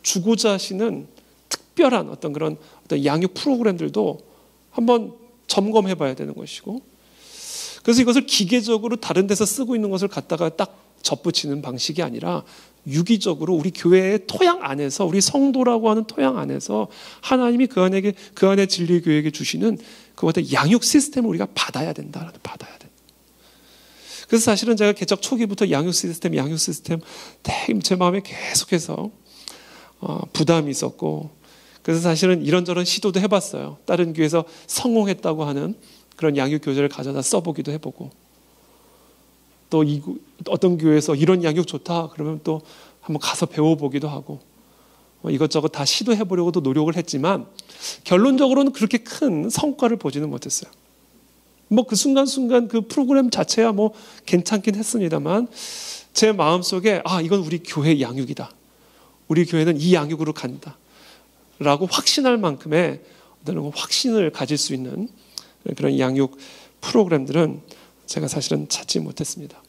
주고자 하시는 특별한 어떤 그런 어떤 양육 프로그램들도 한번 점검해 봐야 되는 것이고 그래서 이것을 기계적으로 다른 데서 쓰고 있는 것을 갖다가 딱 접붙이는 방식이 아니라 유기적으로 우리 교회의 토양 안에서 우리 성도라고 하는 토양 안에서 하나님이 그 안에 진리 교회에게 주시는 그 어떤 양육 시스템을 우리가 받아야 된다. 그래서 사실은 제가 개척 초기부터 양육 시스템 제 마음에 계속해서 부담이 있었고 그래서 사실은 이런저런 시도도 해봤어요. 다른 교회에서 성공했다고 하는 그런 양육 교재를 가져다 써보기도 해보고 또 어떤 교회에서 이런 양육 좋다 그러면 또 한번 가서 배워보기도 하고 이것저것 다 시도해보려고도 노력을 했지만 결론적으로는 그렇게 큰 성과를 보지는 못했어요. 그 순간순간 그 프로그램 자체야 괜찮긴 했습니다만 제 마음속에 이건 우리 교회 양육이다. 우리 교회는 이 양육으로 간다. 라고 확신할 만큼의 어떤 확신을 가질 수 있는 그런 양육 프로그램들은 제가 사실은 찾지 못했습니다.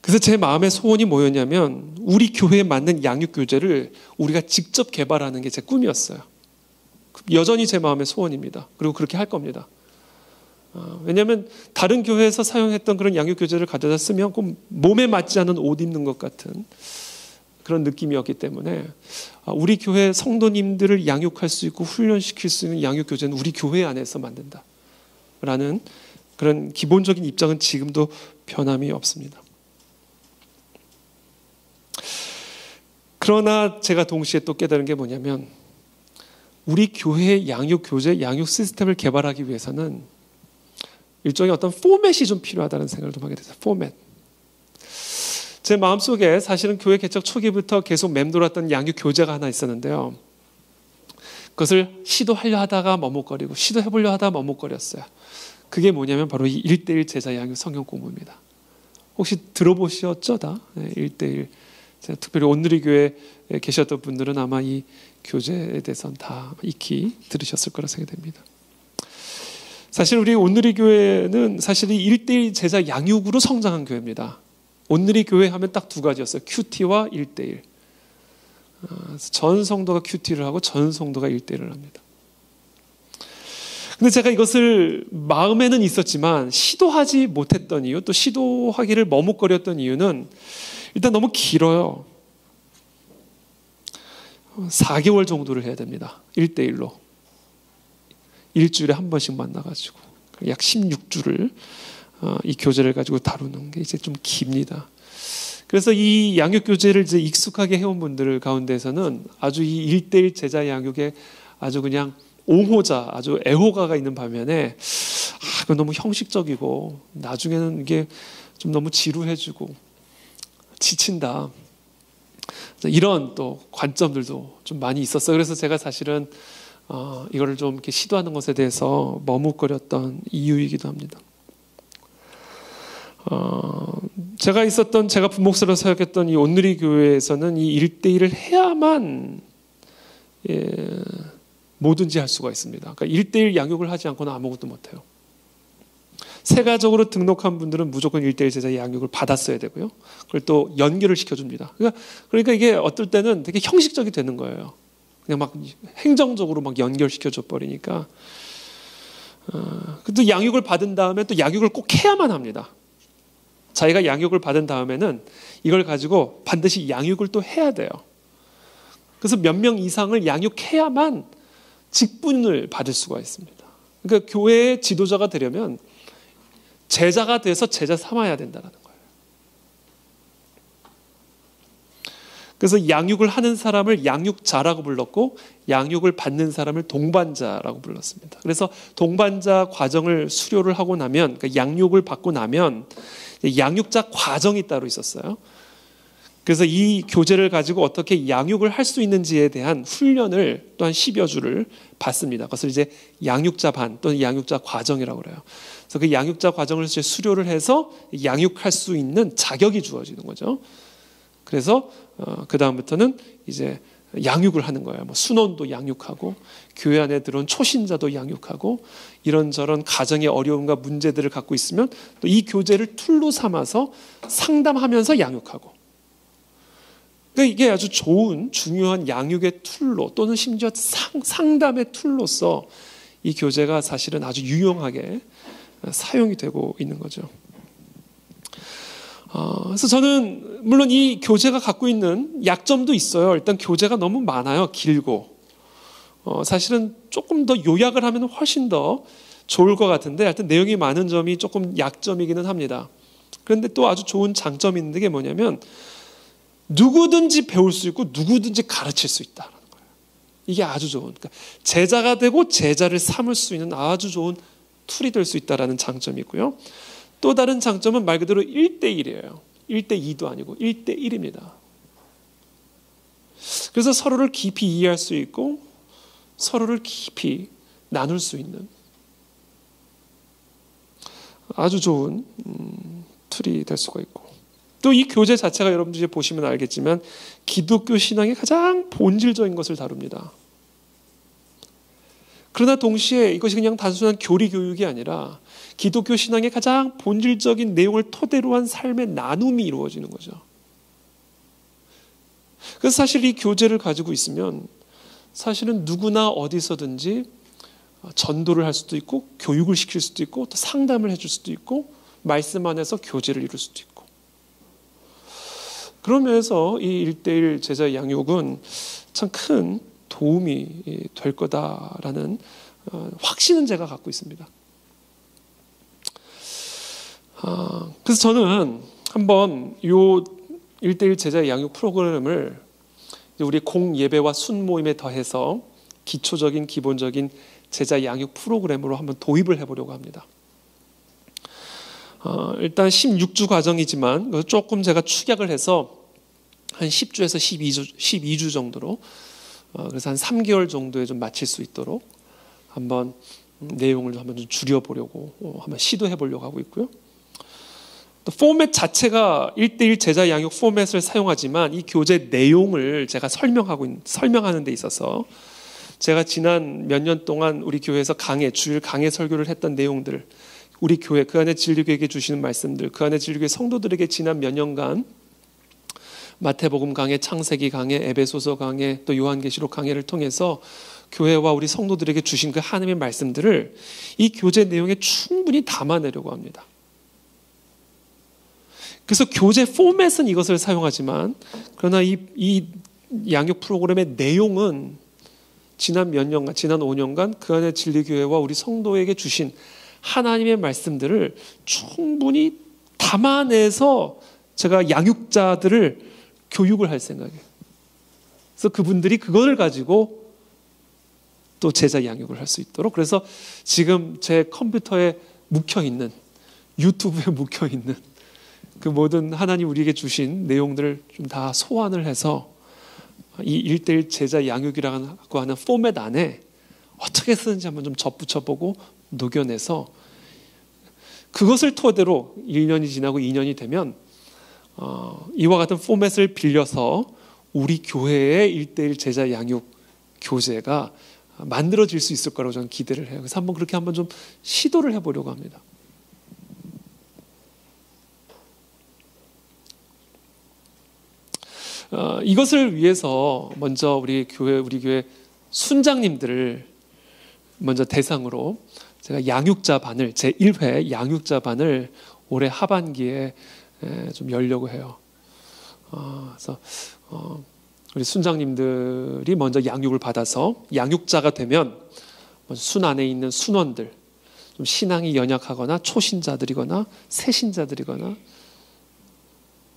그래서 제 마음의 소원이 뭐였냐면 우리 교회에 맞는 양육 교재를 우리가 직접 개발하는 게 제 꿈이었어요. 여전히 제 마음의 소원입니다. 그리고 그렇게 할 겁니다. 왜냐하면 다른 교회에서 사용했던 그런 양육 교재를 가져다 쓰면 꼭 몸에 맞지 않은 옷 입는 것 같은 그런 느낌이었기 때문에 우리 교회 성도님들을 양육할 수 있고 훈련시킬 수 있는 양육 교재는 우리 교회 안에서 만든다라는 그런 기본적인 입장은 지금도 변함이 없습니다. 그러나 제가 동시에 또 깨달은 게 뭐냐면 우리 교회의 양육 교재, 양육 시스템을 개발하기 위해서는 일종의 어떤 포맷이 좀 필요하다는 생각을 좀 하게 됐어요. 포맷. 제 마음속에 사실은 교회 개척 초기부터 계속 맴돌았던 양육 교재가 하나 있었는데요. 그것을 시도하려 하다가 머뭇거리고 시도해보려 하다가 머뭇거렸어요. 그게 뭐냐면 바로 이 1:1 제자 양육 성경 공부입니다. 혹시 들어보셨죠? 다? 1:1. 특별히 온누리 교회에 계셨던 분들은 아마 이 교재에 대해서는 다 익히 들으셨을 거라 생각됩니다. 사실 우리 온누리 교회는 사실 이 1:1 제자 양육으로 성장한 교회입니다. 온누리 교회 하면 딱 두 가지였어요. 큐티와 1:1. 전 성도가 큐티를 하고 전 성도가 1대1을 합니다. 근데 제가 이것을 마음에는 있었지만 시도하지 못했던 이유, 또 시도하기를 머뭇거렸던 이유는 일단 너무 길어요. 4개월 정도를 해야 됩니다. 1대1로. 일주일에 한 번씩 만나가지고 약 16주를 이 교제를 가지고 다루는 게 이제 좀 깁니다. 그래서 이 양육 교제를 이제 익숙하게 해온 분들 가운데서는 아주 이 1대1 제자 양육에 아주 그냥 옹호자, 아주 애호가가 있는 반면에 이거 너무 형식적이고 나중에는 이게 좀 너무 지루해지고 지친다. 이런 또 관점들도 좀 많이 있었어요. 그래서 제가 사실은 이거를 좀 이렇게 시도하는 것에 대해서 머뭇거렸던 이유이기도 합니다. 제가 부목사로 사역했던 이 온누리 교회에서는 이 1대1을 해야만 뭐든지 할 수가 있습니다. 그러니까 1대1 양육을 하지 않고는 아무것도 못해요. 세가적으로 등록한 분들은 무조건 1대1 제자 양육을 받았어야 되고요. 그걸 또 연결을 시켜줍니다. 그러니까 이게 어떨 때는 되게 형식적이 되는 거예요. 그냥 막 행정적으로 막 연결시켜줘 버리니까. 또 양육을 받은 다음에 또 양육을 꼭 해야만 합니다. 자기가 양육을 받은 다음에는 이걸 가지고 반드시 양육을 또 해야 돼요. 그래서 몇 명 이상을 양육해야만 직분을 받을 수가 있습니다. 그러니까 교회의 지도자가 되려면 제자가 돼서 제자 삼아야 된다는 거예요. 그래서 양육을 하는 사람을 양육자라고 불렀고 양육을 받는 사람을 동반자라고 불렀습니다. 그래서 동반자 과정을 수료를 하고 나면, 그러니까 양육을 받고 나면 양육자 과정이 따로 있었어요. 그래서 이 교제를 가지고 어떻게 양육을 할 수 있는지에 대한 훈련을 또한 10여 주를 받습니다. 그것을 이제 양육자 반 또는 양육자 과정이라고 그래요. 그래서 그 양육자 과정을 이제 수료를 해서 양육할 수 있는 자격이 주어지는 거죠. 그래서 그 다음부터는 이제 양육을 하는 거예요. 뭐 순원도 양육하고 교회 안에 들어온 초신자도 양육하고 이런저런 가정의 어려움과 문제들을 갖고 있으면 또 이 교제를 툴로 삼아서 상담하면서 양육하고. 그러니까 이게 아주 좋은 중요한 양육의 툴로 또는 심지어 상담의 툴로서 이 교제가 사실은 아주 유용하게 사용이 되고 있는 거죠. 그래서 저는 물론 이 교제가 갖고 있는 약점도 있어요. 일단 교제가 너무 많아요. 길고. 사실은 조금 더 요약을 하면 훨씬 더 좋을 것 같은데 하여튼 내용이 많은 점이 조금 약점이기는 합니다. 그런데 또 아주 좋은 장점이 있는 게 뭐냐면 누구든지 배울 수 있고 누구든지 가르칠 수 있다는 거예요. 이게 아주 좋은, 그러니까 제자가 되고 제자를 삼을 수 있는 아주 좋은 툴이 될 수 있다는 장점이 있고요. 또 다른 장점은 말 그대로 1대1이에요. 1대2도 아니고 1대1입니다. 그래서 서로를 깊이 이해할 수 있고 서로를 깊이 나눌 수 있는 아주 좋은 툴이 될 수가 있고, 또 이 교제 자체가 여러분들이 보시면 알겠지만 기독교 신앙의 가장 본질적인 것을 다룹니다. 그러나 동시에 이것이 그냥 단순한 교리 교육이 아니라 기독교 신앙의 가장 본질적인 내용을 토대로 한 삶의 나눔이 이루어지는 거죠. 그래서 사실 이 교제를 가지고 있으면 사실은 누구나 어디서든지 전도를 할 수도 있고 교육을 시킬 수도 있고 또 상담을 해줄 수도 있고 말씀 안에서 교제를 이룰 수도 있고, 그런 면에서 이 1대1 제자 양육은 참 큰 도움이 될 거다라는 확신은 제가 갖고 있습니다. 그래서 저는 한번 이 1대1 제자 양육 프로그램을 우리 공예배와 순모임에 더해서 기초적인 기본적인 제자 양육 프로그램으로 한번 도입을 해보려고 합니다. 일단 16주 과정이지만 조금 제가 축약을 해서 한 10주에서 12주 정도로, 그래서 한 3개월 정도에 좀 마칠 수 있도록 한번 내용을 한번 좀 줄여보려고 한번 시도해보려고 하고 있고요. 또 포맷 자체가 1대1 제자 양육 포맷을 사용하지만 이 교재 내용을 제가 설명하는 데 있어서 제가 지난 몇 년 동안 우리 교회에서 주일 강해 설교를 했던 내용들, 우리 교회 그 안에 진리교회에게 주시는 말씀들, 그 안에 진리교회 성도들에게 지난 몇 년간 마태복음 강해, 창세기 강해, 에베소서 강해, 또 요한계시록 강해를 통해서 교회와 우리 성도들에게 주신 그 하나님의 말씀들을 이 교재 내용에 충분히 담아내려고 합니다. 그래서 교재 포맷은 이것을 사용하지만, 그러나 이 양육 프로그램의 내용은 지난 몇 년간, 지난 5년간 그 안에 진리교회와 우리 성도에게 주신 하나님의 말씀들을 충분히 담아내서 제가 양육자들을 교육을 할 생각이에요. 그래서 그분들이 그걸 가지고 또 제자 양육을 할 수 있도록, 그래서 지금 제 컴퓨터에 묵혀있는, 유튜브에 묵혀있는 그 모든 하나님 우리에게 주신 내용들을 좀 다 소환을 해서 이 1:1 제자 양육이라고 하는 포맷 안에 어떻게 쓰는지 한번 좀 접붙여보고 녹여내서 그것을 토대로 1년이 지나고 2년이 되면 이와 같은 포맷을 빌려서 우리 교회의 1:1 제자 양육 교재가 만들어질 수 있을 거라고 저는 기대를 해요. 그래서 그렇게 한번 좀 시도를 해보려고 합니다. 이것을 위해서 먼저 우리 교회 순장님들을 먼저 대상으로 제가 양육자 반을, 제1회 양육자 반을 올해 하반기에 좀 열려고 해요. 그래서 우리 순장님들이 먼저 양육을 받아서 양육자가 되면 순 안에 있는 순원들, 좀 신앙이 연약하거나 초신자들이거나 새신자들이거나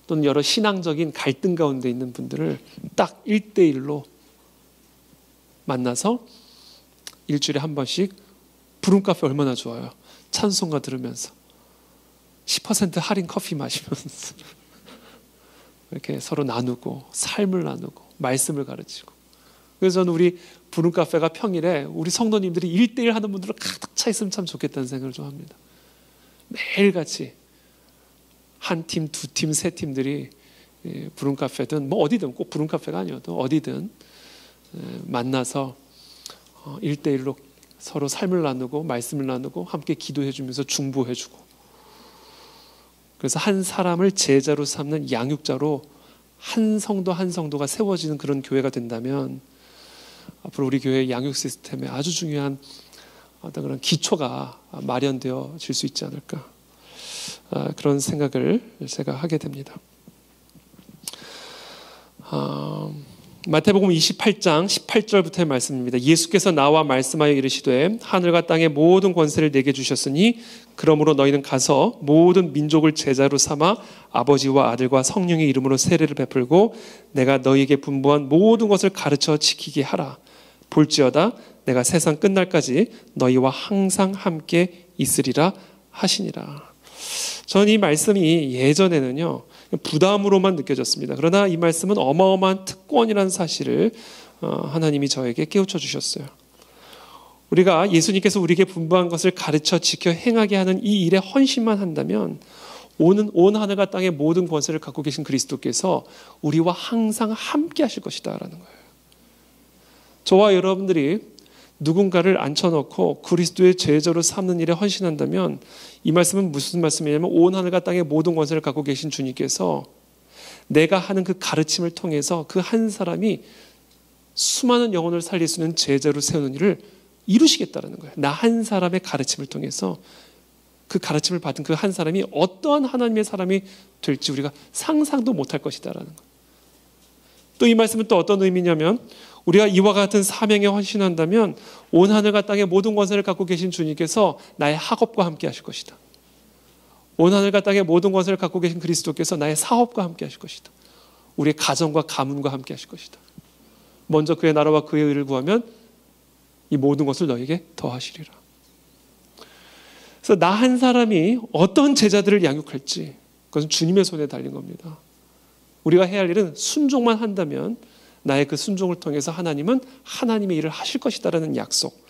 또는 여러 신앙적인 갈등 가운데 있는 분들을 딱 1:1로 만나서 일주일에 한 번씩 부름카페 얼마나 좋아요. 찬송가 들으면서 10% 할인 커피 마시면서 이렇게 서로 나누고 삶을 나누고 말씀을 가르치고. 그래서 저는 우리 부름카페가 평일에 우리 성도님들이 1:1 하는 분들로 가득 차 있으면 참 좋겠다는 생각을 좀 합니다. 매일같이 한 팀, 두 팀, 세 팀들이 부름카페든 뭐 어디든, 꼭 부름카페가 아니어도 어디든 만나서 1:1로 서로 삶을 나누고 말씀을 나누고 함께 기도해 주면서 중보해 주고, 그래서 한 사람을 제자로 삼는 양육자로 한 성도 한 성도가 세워지는 그런 교회가 된다면 앞으로 우리 교회의 양육 시스템에 아주 중요한 어떤 그런 기초가 마련되어질 수 있지 않을까, 그런 생각을 제가 하게 됩니다. 마태복음 28장 18절부터의 말씀입니다. 예수께서 나와 말씀하여 이르시되 하늘과 땅의 모든 권세를 내게 주셨으니 그러므로 너희는 가서 모든 민족을 제자로 삼아 아버지와 아들과 성령의 이름으로 세례를 베풀고 내가 너희에게 분부한 모든 것을 가르쳐 지키게 하라. 볼지어다 내가 세상 끝날까지 너희와 항상 함께 있으리라 하시니라. 저는 이 말씀이 예전에는요 부담으로만 느껴졌습니다. 그러나 이 말씀은 어마어마한 특권이라는 사실을 하나님이 저에게 깨우쳐 주셨어요. 우리가 예수님께서 우리에게 분부한 것을 가르쳐 지켜 행하게 하는 이 일에 헌신만 한다면 온 하늘과 땅의 모든 권세를 갖고 계신 그리스도께서 우리와 항상 함께 하실 것이다 라는 거예요. 저와 여러분들이 누군가를 앉혀놓고 그리스도의 제자로 삼는 일에 헌신한다면 이 말씀은 무슨 말씀이냐면 온 하늘과 땅의 모든 권세를 갖고 계신 주님께서 내가 하는 그 가르침을 통해서 그 한 사람이 수많은 영혼을 살릴 수 있는 제자로 세우는 일을 이루시겠다는 거예요. 나 한 사람의 가르침을 통해서 그 가르침을 받은 그 한 사람이 어떠한 하나님의 사람이 될지 우리가 상상도 못할 것이다라는 거예요. 또 이 말씀은 또 어떤 의미냐면 우리가 이와 같은 사명에 헌신한다면 온 하늘과 땅의 모든 권세를 갖고 계신 주님께서 나의 학업과 함께 하실 것이다. 온 하늘과 땅의 모든 권세를 갖고 계신 그리스도께서 나의 사업과 함께 하실 것이다. 우리의 가정과 가문과 함께 하실 것이다. 먼저 그의 나라와 그의 의를 구하면 이 모든 것을 너에게 더하시리라. 그래서 나 한 사람이 어떤 제자들을 양육할지 그것은 주님의 손에 달린 겁니다. 우리가 해야 할 일은 순종만 한다면 나의 그 순종을 통해서 하나님은 하나님의 일을 하실 것이다라는 약속,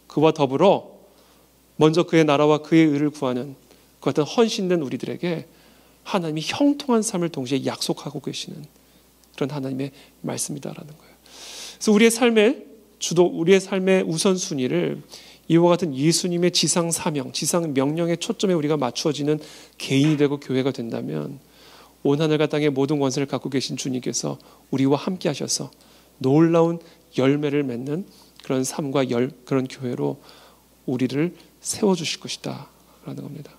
그와 더불어 먼저 그의 나라와 그의 의를 구하는 그 같은 헌신된 우리들에게 하나님이 형통한 삶을 동시에 약속하고 계시는 그런 하나님의 말씀이다라는 거예요. 그래서 우리의 삶의 우선순위를 이와 같은 예수님의 지상 사명, 지상 명령의 초점에 우리가 맞추어지는 개인이 되고 교회가 된다면 온 하늘과 땅의 모든 권세를 갖고 계신 주님께서 우리와 함께 하셔서 놀라운 열매를 맺는 그런 삶과 그런 교회로 우리를 세워주실 것이다 라는 겁니다.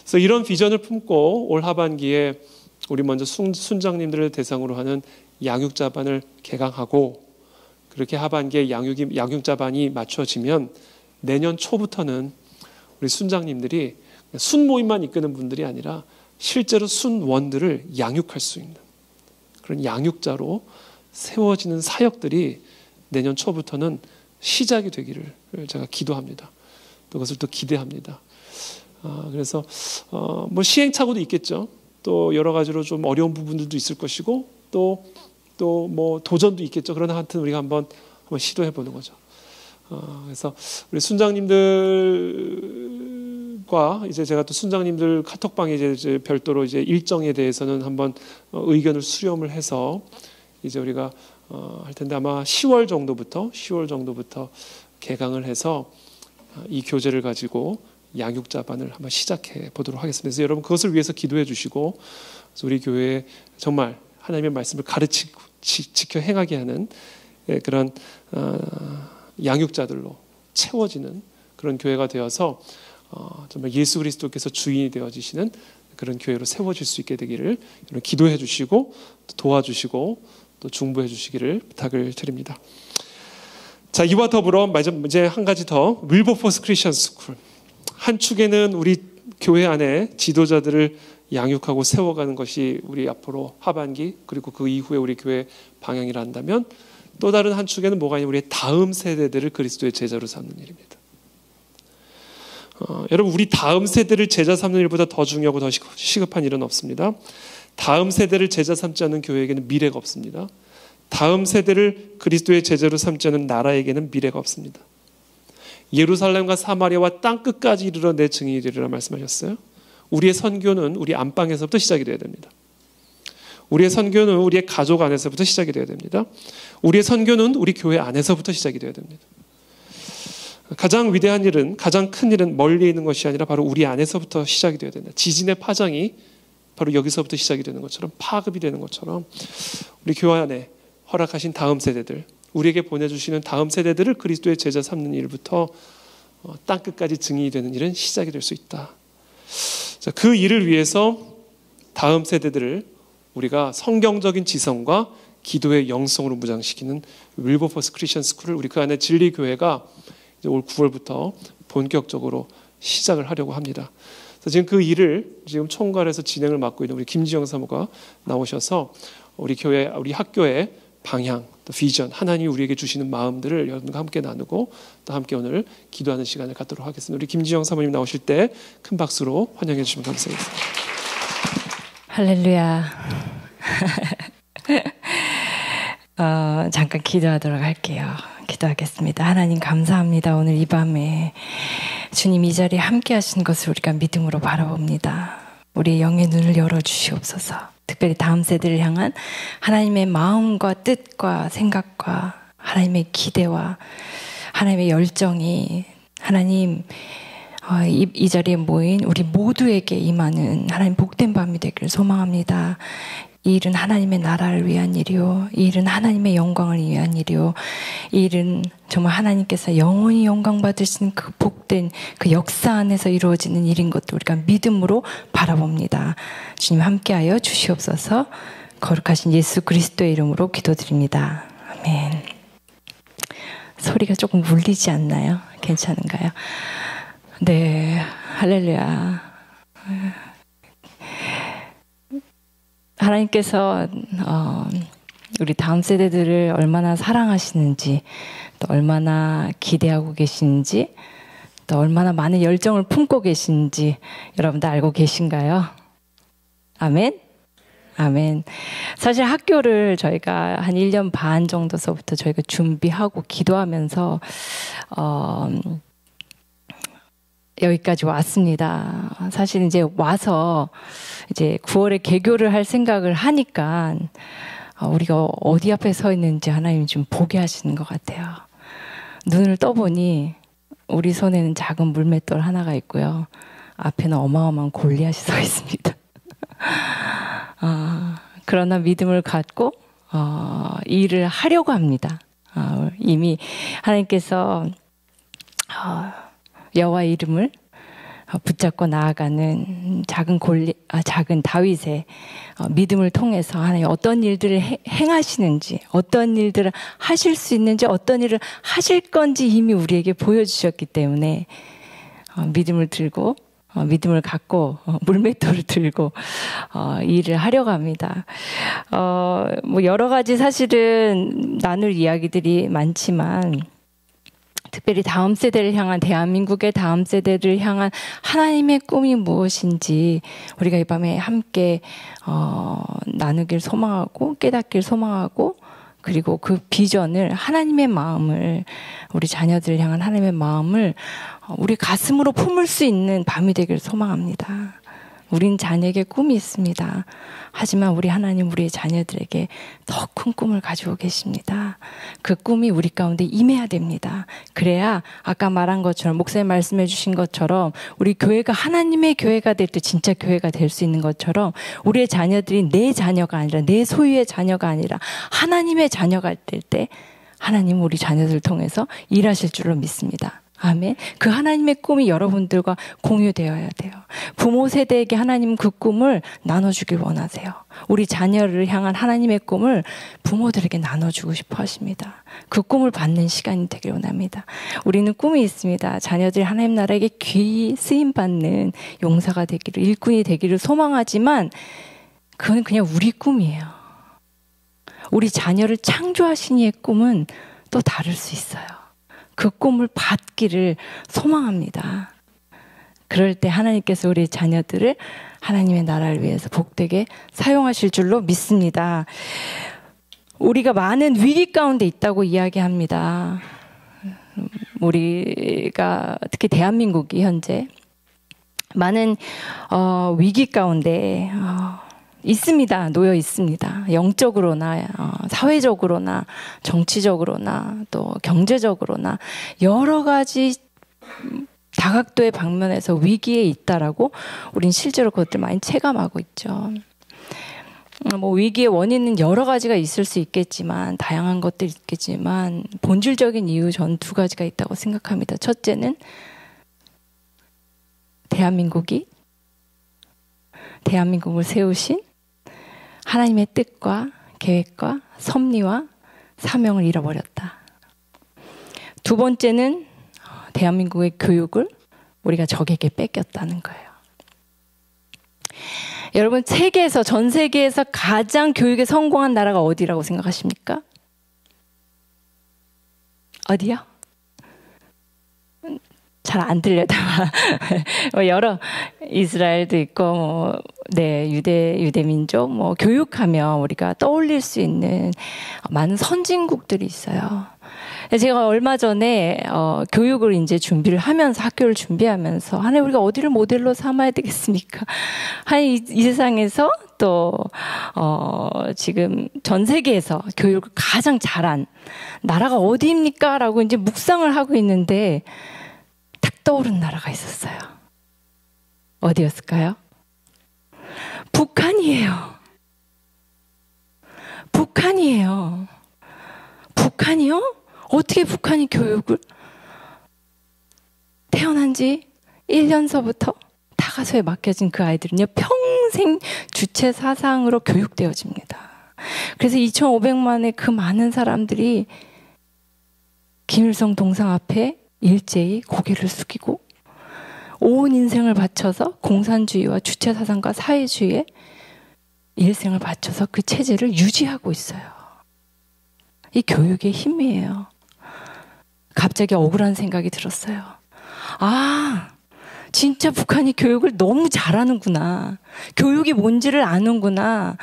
그래서 이런 비전을 품고 올 하반기에 우리 먼저 순장님들을 대상으로 하는 양육자반을 개강하고, 그렇게 하반기에 양육자반이 맞춰지면 내년 초부터는 우리 순장님들이 순 모임만 이끄는 분들이 아니라 실제로 순원들을 양육할 수 있는 그런 양육자로 세워지는 사역들이 내년 초부터는 시작이 되기를 제가 기도합니다. 또 그것을 또 기대합니다. 그래서 뭐 시행착오도 있겠죠. 또 여러 가지로 좀 어려운 부분들도 있을 것이고 또 뭐 도전도 있겠죠. 그러나 하여튼 우리가 한번 시도해 보는 거죠. 그래서 우리 순장님들과 이제 제가 또 순장님들 카톡방에 이제 별도로 이제 일정에 대해서는 한번 의견을 수렴을 해서 이제 우리가 할 텐데 아마 10월 정도부터 개강을 해서 이 교재를 가지고 양육자반을 한번 시작해 보도록 하겠습니다. 그래서 여러분 그것을 위해서 기도해 주시고, 그래서 우리 교회에 정말 하나님의 말씀을 가르치고 지켜 행하게 하는 그런 양육자들로 채워지는 그런 교회가 되어서 정말 예수 그리스도께서 주인이 되어지시는 그런 교회로 세워질 수 있게 되기를 여러분 기도해 주시고 또 도와주시고 또 중보해 주시기를 부탁을 드립니다. 자, 이와 더불어 이제 한 가지 더, 윌버포스 크리스천 스쿨. 한 축에는 우리 교회 안에 지도자들을 양육하고 세워가는 것이 우리 앞으로 하반기 그리고 그 이후에 우리 교회 방향이라 한다면, 또 다른 한 축에는 뭐가 있냐면 우리의 다음 세대들을 그리스도의 제자로 삼는 일입니다. 여러분, 우리 다음 세대를 제자 삼는 일보다 더 중요하고 더 시급한 일은 없습니다. 다음 세대를 제자 삼지 않는 교회에게는 미래가 없습니다. 다음 세대를 그리스도의 제자로 삼지 않는 나라에게는 미래가 없습니다. 예루살렘과 사마리아와 땅끝까지 이르러 내 증인이 되리라 말씀하셨어요. 우리의 선교는 우리 안방에서부터 시작이 되어야 됩니다. 우리의 선교는 우리의 가족 안에서부터 시작이 되어야 됩니다. 우리의 선교는 우리 교회 안에서부터 시작이 되어야 됩니다. 가장 위대한 일은, 가장 큰 일은 멀리 있는 것이 아니라 바로 우리 안에서부터 시작이 되어야 된다. 지진의 파장이 바로 여기서부터 시작이 되는 것처럼, 파급이 되는 것처럼 우리 교회 안에 허락하신 다음 세대들, 우리에게 보내주시는 다음 세대들을 그리스도의 제자 삼는 일부터 땅끝까지 증인이 되는 일은 시작이 될 수 있다. 자, 그 일을 위해서 다음 세대들을 우리가 성경적인 지성과 기도의 영성으로 무장시키는 윌버포스 크리스천 스쿨을 우리 그 안에 진리교회가 이제 올 9월부터 본격적으로 시작을 하려고 합니다. 그래서 지금 그 일을 지금 총괄해서 진행을 맡고 있는 우리 김지영 사모가 나오셔서 우리 교회, 우리 학교의 방향, 또 비전, 하나님이 우리에게 주시는 마음들을 여러분과 함께 나누고 또 함께 오늘 기도하는 시간을 갖도록 하겠습니다. 우리 김지영 사모님 나오실 때 큰 박수로 환영해 주시면 감사하겠습니다. 할렐루야. 잠깐 기도하도록 할게요. 기도하겠습니다. 하나님 감사합니다. 오늘 이 밤에 주님 이 자리에 함께 하신 것을 우리가 믿음으로 바라봅니다. 우리의 영의 눈을 열어주시옵소서. 특별히 다음 세대를 향한 하나님의 마음과 뜻과 생각과 하나님의 기대와 하나님의 열정이 하나님 이 자리에 모인 우리 모두에게 임하는 하나님 복된 밤이 되기를 소망합니다. 이 일은 하나님의 나라를 위한 일이요, 이 일은 하나님의 영광을 위한 일이요, 이 일은 정말 하나님께서 영원히 영광 받으신 그 복된 그 역사 안에서 이루어지는 일인 것도 우리가 믿음으로 바라봅니다. 주님 함께하여 주시옵소서. 거룩하신 예수 그리스도의 이름으로 기도드립니다. 아멘. 소리가 조금 울리지 않나요? 괜찮은가요? 네, 할렐루야. 하나님께서 우리 다음 세대들을 얼마나 사랑하시는지, 또 얼마나 기대하고 계시는지, 또 얼마나 많은 열정을 품고 계시는지 여러분들 알고 계신가요? 아멘? 아멘. 사실 학교를 저희가 한 1년 반 정도서부터 저희가 준비하고 기도하면서 여기까지 왔습니다. 사실 이제 와서 이제 9월에 개교를 할 생각을 하니까 우리가 어디 앞에 서 있는지 하나님 좀 보게 하시는 것 같아요. 눈을 떠보니 우리 손에는 작은 물맷돌 하나가 있고요. 앞에는 어마어마한 골리앗이 서 있습니다. 그러나 믿음을 갖고 일을 하려고 합니다. 이미 하나님께서 여호와의 이름을 붙잡고 나아가는 작은 다윗의 믿음을 통해서 하나님 어떤 일들을 행하시는지, 어떤 일들을 하실 수 있는지, 어떤 일을 하실 건지 이미 우리에게 보여주셨기 때문에 믿음을 들고 믿음을 갖고 물맷돌을 들고 일을 하려고 합니다. 뭐 여러 가지 사실은 나눌 이야기들이 많지만 특별히 다음 세대를 향한, 대한민국의 다음 세대를 향한 하나님의 꿈이 무엇인지 우리가 이 밤에 함께 나누길 소망하고 깨닫길 소망하고, 그리고 그 비전을, 하나님의 마음을, 우리 자녀들을 향한 하나님의 마음을 우리 가슴으로 품을 수 있는 밤이 되길 소망합니다. 우린 자녀에게 꿈이 있습니다. 하지만 우리 하나님, 우리의 자녀들에게 더 큰 꿈을 가지고 계십니다. 그 꿈이 우리 가운데 임해야 됩니다. 그래야 아까 말한 것처럼, 목사님 말씀해 주신 것처럼 우리 교회가 하나님의 교회가 될 때 진짜 교회가 될 수 있는 것처럼 우리의 자녀들이 내 자녀가 아니라, 내 소유의 자녀가 아니라 하나님의 자녀가 될 때 하나님 우리 자녀들을 통해서 일하실 줄로 믿습니다. 아멘. 그 하나님의 꿈이 여러분들과 공유되어야 돼요. 부모 세대에게 하나님 그 꿈을 나눠주길 원하세요. 우리 자녀를 향한 하나님의 꿈을 부모들에게 나눠주고 싶어 하십니다. 그 꿈을 받는 시간이 되길 원합니다. 우리는 꿈이 있습니다. 자녀들이 하나님 나라에게 귀히 쓰임받는 용사가 되기를, 일꾼이 되기를 소망하지만 그건 그냥 우리 꿈이에요. 우리 자녀를 창조하신 이의 꿈은 또 다를 수 있어요. 그 꿈을 받기를 소망합니다. 그럴 때 하나님께서 우리 자녀들을 하나님의 나라를 위해서 복되게 사용하실 줄로 믿습니다. 우리가 많은 위기 가운데 있다고 이야기합니다. 우리가 특히 대한민국이 현재 많은 위기 가운데 있습니다. 놓여 있습니다. 영적으로나 사회적으로나 정치적으로나 또 경제적으로나 여러 가지 다각도의 방면에서 위기에 있다라고 우린 실제로 그것들 많이 체감하고 있죠. 뭐 위기의 원인은 여러 가지가 있을 수 있겠지만, 다양한 것들이 있겠지만 본질적인 이유 전 두 가지가 있다고 생각합니다. 첫째는 대한민국을 세우신 하나님의 뜻과 계획과 섭리와 사명을 잃어버렸다. 두 번째는 대한민국의 교육을 우리가 적에게 뺏겼다는 거예요. 여러분, 전 세계에서 가장 교육에 성공한 나라가 어디라고 생각하십니까? 어디요? 잘 안 들려다. 여러 이스라엘도 있고, 유대 민족, 교육하면 우리가 떠올릴 수 있는 많은 선진국들이 있어요. 제가 얼마 전에 교육을 이제 준비를 하면서, 학교를 준비하면서, 하나님 우리가 어디를 모델로 삼아야 되겠습니까? 이 세상에서 또 지금 전 세계에서 교육을 가장 잘한 나라가 어디입니까? 라고 이제 묵상을 하고 있는데 탁 떠오른 나라가 있었어요. 어디였을까요? 북한이에요. 북한이요? 어떻게 북한이 교육을? 태어난 지 1년서부터 타가소에 맡겨진 그 아이들은요, 평생 주체 사상으로 교육되어집니다. 그래서 2,500만의 그 많은 사람들이 김일성 동상 앞에 일제히 고개를 숙이고 온 인생을 바쳐서 공산주의와 주체 사상과 사회주의에 일생을 바쳐서 그 체제를 유지하고 있어요. 이 교육의 힘이에요. 갑자기 억울한 생각이 들었어요. 진짜 북한이 교육을 너무 잘하는구나. 교육이 뭔지를 아는구나.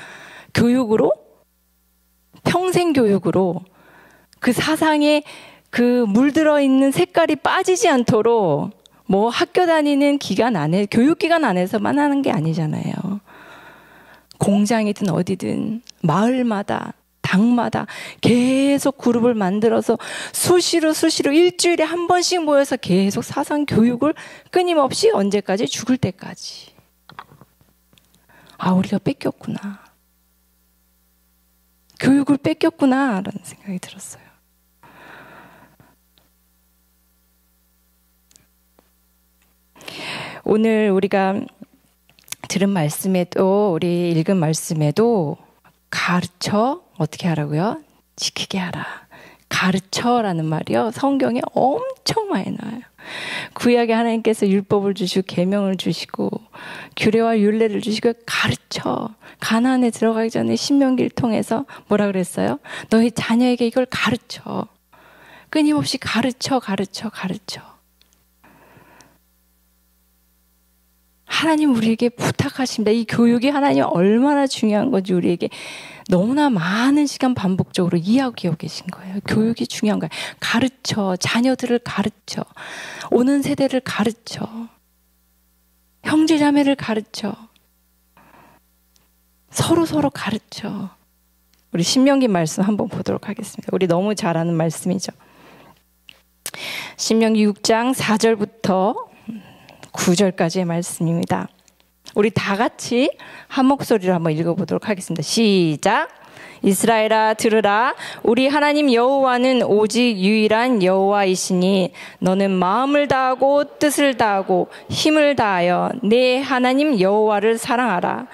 교육으로, 평생 교육으로 그 사상에 그 물들어 있는 색깔이 빠지지 않도록 학교 다니는 기간 안에, 교육기간 안에서만 하는 게 아니잖아요. 공장이든 어디든 마을마다, 당마다 계속 그룹을 만들어서 수시로 일주일에 한 번씩 모여서 계속 사상 교육을 끊임없이 언제까지? 죽을 때까지. 우리가 뺏겼구나. 교육을 뺏겼구나 라는 생각이 들었어요. 오늘 우리가 들은 말씀에도, 우리 읽은 말씀에도 가르쳐 어떻게 하라고요? 지키게 하라. 가르쳐라는 말이요, 성경에 엄청 많이 나와요. 구약에 하나님께서 율법을 주시고 계명을 주시고 규례와 율례를 주시고 가르쳐. 가나안에 들어가기 전에 신명기를 통해서 뭐라 그랬어요? 너희 자녀에게 이걸 가르쳐. 끊임없이 가르쳐. 하나님 우리에게 부탁하십니다. 이 교육이 하나님 얼마나 중요한 건지 우리에게 너무나 많은 시간 반복적으로 이야기하고 계신 거예요. 교육이 중요한 거예요. 가르쳐. 자녀들을 가르쳐. 오는 세대를 가르쳐. 형제자매를 가르쳐. 서로 가르쳐. 우리 신명기 말씀 한번 보도록 하겠습니다. 우리 너무 잘 아는 말씀이죠. 신명기 6장 4절부터 9절까지의 말씀입니다. 우리 다 같이 한 목소리로 한번 읽어보도록 하겠습니다. 시작. 이스라엘아 들으라. 우리 하나님 여호와는 오직 유일한 여호와이시니 너는 마음을 다하고 뜻을 다하고 힘을 다하여 내 하나님 여호와를 사랑하라.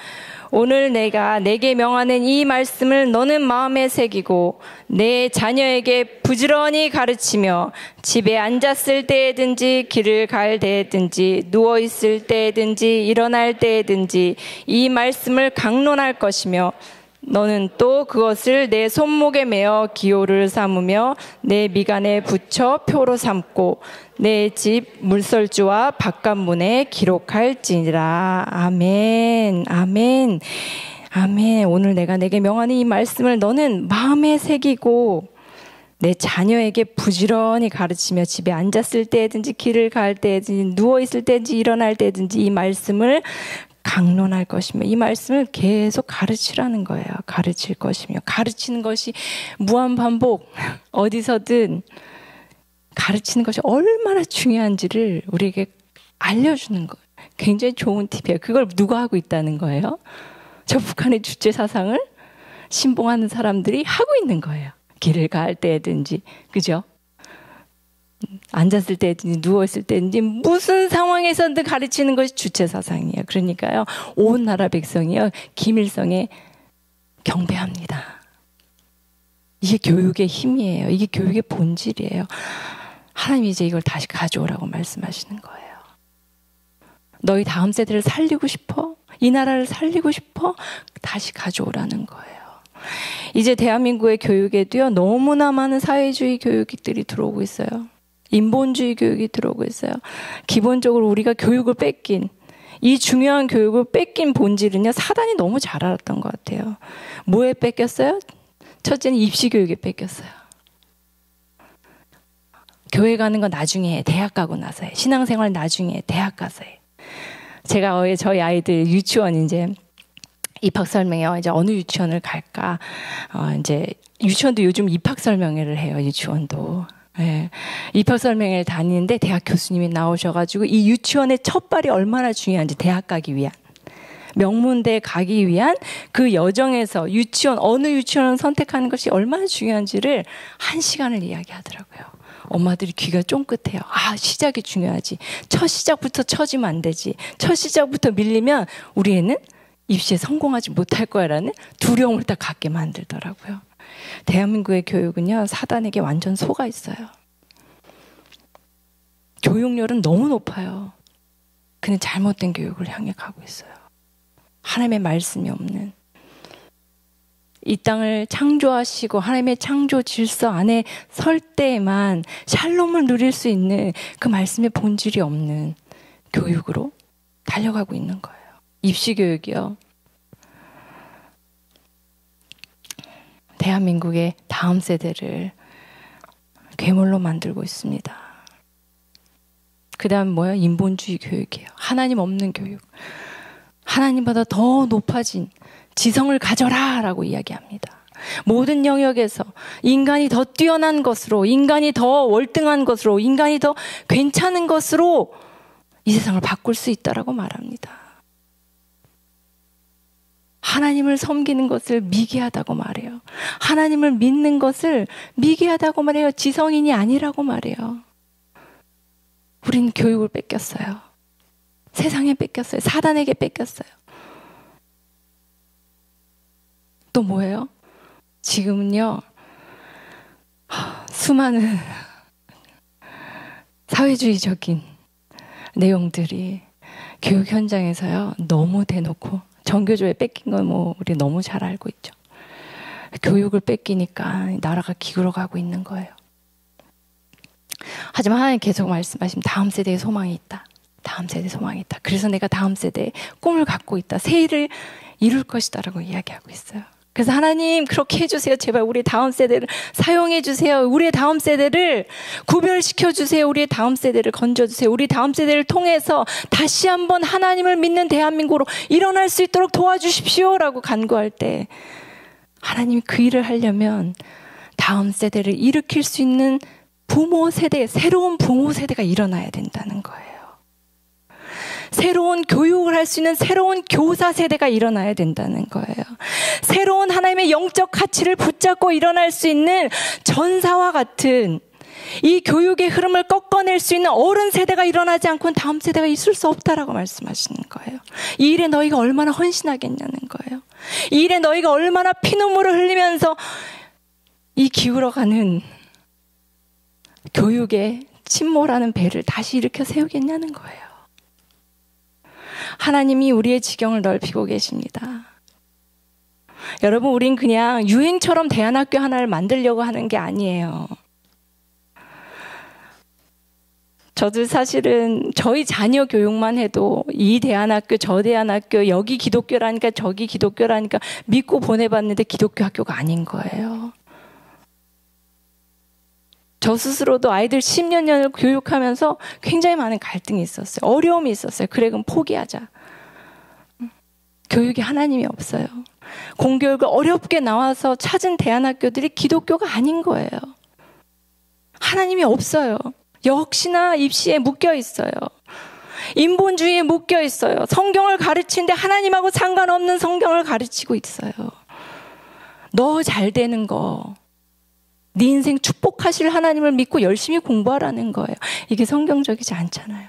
오늘 내가 내게 명하는 이 말씀을 너는 마음에 새기고 내 자녀에게 부지런히 가르치며 집에 앉았을 때든지 길을 갈 때든지 누워있을 때든지 일어날 때든지 이 말씀을 강론할 것이며 너는 또 그것을 내 손목에 메어 기호를 삼으며 내 미간에 붙여 표로 삼고 내 집 물설주와 바깥문에 기록할지니라. 아멘. 아멘. 아멘. 오늘 내가 내게 명하는 이 말씀을 너는 마음에 새기고 내 자녀에게 부지런히 가르치며 집에 앉았을 때든지 길을 갈 때든지 누워있을 때든지 일어날 때든지 이 말씀을 강론할 것이며 이 말씀을 계속 가르치라는 거예요. 가르칠 것이며 가르치는 것이 무한반복 어디서든 가르치는 것이 얼마나 중요한지를 우리에게 알려주는 거예요. 굉장히 좋은 팁이에요. 그걸 누가 하고 있다는 거예요? 저 북한의 주체 사상을 신봉하는 사람들이 하고 있는 거예요. 길을 갈 때든지, 그죠? 앉았을 때든지 누워있을 때든지 무슨 상황에서든 가르치는 것이 주체 사상이에요. 그러니까요, 온 나라 백성이요 김일성에 경배합니다. 이게 교육의 힘이에요. 이게 교육의 본질이에요. 하나님이 이제 이걸 다시 가져오라고 말씀하시는 거예요. 너희 다음 세대를 살리고 싶어? 이 나라를 살리고 싶어? 다시 가져오라는 거예요. 이제 대한민국의 교육에도요 너무나 많은 사회주의 교육들이 들어오고 있어요. 인본주의 교육이 들어오고 있어요. 기본적으로 우리가 교육을 뺏긴, 이 중요한 교육을 뺏긴 본질은요 사단이 너무 잘 알았던 것 같아요. 뭐에 뺏겼어요? 첫째는 입시 교육에 뺏겼어요. 교회 가는 건 나중에 해. 대학 가고 나서 해. 신앙생활 나중에 해. 대학 가서 해. 제가 저희 아이들 유치원 이제 입학 설명회요. 이제 어느 유치원을 갈까? 이제 유치원도 요즘 입학 설명회를 해요. 유치원도. 예. 입학 설명회를 다니는데 대학 교수님이 나오셔가지고 이 유치원의 첫 발이 얼마나 중요한지, 대학 가기 위한, 명문대 가기 위한 그 여정에서 유치원, 어느 유치원을 선택하는 것이 얼마나 중요한지를 1시간을 이야기하더라고요. 엄마들이 귀가 쫑긋해요. 아, 시작이 중요하지. 첫 시작부터 처지면 안 되지. 첫 시작부터 밀리면 우리 애는 입시에 성공하지 못할 거야라는 두려움을 딱 갖게 만들더라고요. 대한민국의 교육은요 사단에게 완전 속아 있어요. 교육열은 너무 높아요. 그냥 잘못된 교육을 향해 가고 있어요. 하나님의 말씀이 없는, 이 땅을 창조하시고 하나님의 창조 질서 안에 설 때에만 샬롬을 누릴 수 있는 그 말씀의 본질이 없는 교육으로 달려가고 있는 거예요. 입시 교육이요. 대한민국의 다음 세대를 괴물로 만들고 있습니다. 그 다음 뭐예요? 인본주의 교육이에요. 하나님 없는 교육. 하나님보다 더 높아진 지성을 가져라 라고 이야기합니다. 모든 영역에서 인간이 더 뛰어난 것으로, 인간이 더 월등한 것으로, 인간이 더 괜찮은 것으로 이 세상을 바꿀 수 있다라고 말합니다. 하나님을 섬기는 것을 미개하다고 말해요. 하나님을 믿는 것을 미개하다고 말해요. 지성인이 아니라고 말해요. 우린 교육을 뺏겼어요. 세상에 뺏겼어요. 사단에게 뺏겼어요. 또 뭐예요? 지금은요, 수많은 사회주의적인 내용들이 교육 현장에서요, 너무 대놓고, 정교조에 뺏긴 건 뭐 우리 너무 잘 알고 있죠. 교육을 뺏기니까 나라가 기울어가고 있는 거예요. 하지만 하나님 계속 말씀하시면 다음 세대에 소망이 있다. 다음 세대에 소망이 있다. 그래서 내가 다음 세대에 꿈을 갖고 있다. 새 일을 이룰 것이다라고 이야기하고 있어요. 그래서 하나님 그렇게 해주세요. 제발 우리 다음 세대를 사용해 주세요. 우리의 다음 세대를 구별시켜 주세요. 우리의 다음 세대를 건져주세요. 우리 다음 세대를 통해서 다시 한번 하나님을 믿는 대한민국으로 일어날 수 있도록 도와주십시오라고 간구할 때 하나님이 그 일을 하려면 다음 세대를 일으킬 수 있는 부모 세대, 새로운 부모 세대가 일어나야 된다는 거예요. 새로운 교육을 할 수 있는 새로운 교사 세대가 일어나야 된다는 거예요. 새로운 하나님의 영적 가치를 붙잡고 일어날 수 있는 전사와 같은 이 교육의 흐름을 꺾어낼 수 있는 어른 세대가 일어나지 않고는 다음 세대가 있을 수 없다라고 말씀하시는 거예요. 이 일에 너희가 얼마나 헌신하겠냐는 거예요. 이 일에 너희가 얼마나 피눈물을 흘리면서 이 기울어가는 교육의 침몰하는 배를 다시 일으켜 세우겠냐는 거예요. 하나님이 우리의 지경을 넓히고 계십니다. 여러분, 우린 그냥 유행처럼 대안학교 하나를 만들려고 하는 게 아니에요. 저도 사실은 저희 자녀 교육만 해도 이 대안학교, 저 대안학교, 여기 기독교라니까 저기 기독교라니까 믿고 보내봤는데 기독교 학교가 아닌 거예요. 저 스스로도 아이들 10년 년을 교육하면서 굉장히 많은 갈등이 있었어요. 어려움이 있었어요. 그래, 그럼 포기하자. 교육에 하나님이 없어요. 공교육을 어렵게 나와서 찾은 대안학교들이 기독교가 아닌 거예요. 하나님이 없어요. 역시나 입시에 묶여 있어요. 인본주의에 묶여 있어요. 성경을 가르치는데 하나님하고 상관없는 성경을 가르치고 있어요. 너 잘 되는 거, 네 인생 축복하실 하나님을 믿고 열심히 공부하라는 거예요. 이게 성경적이지 않잖아요.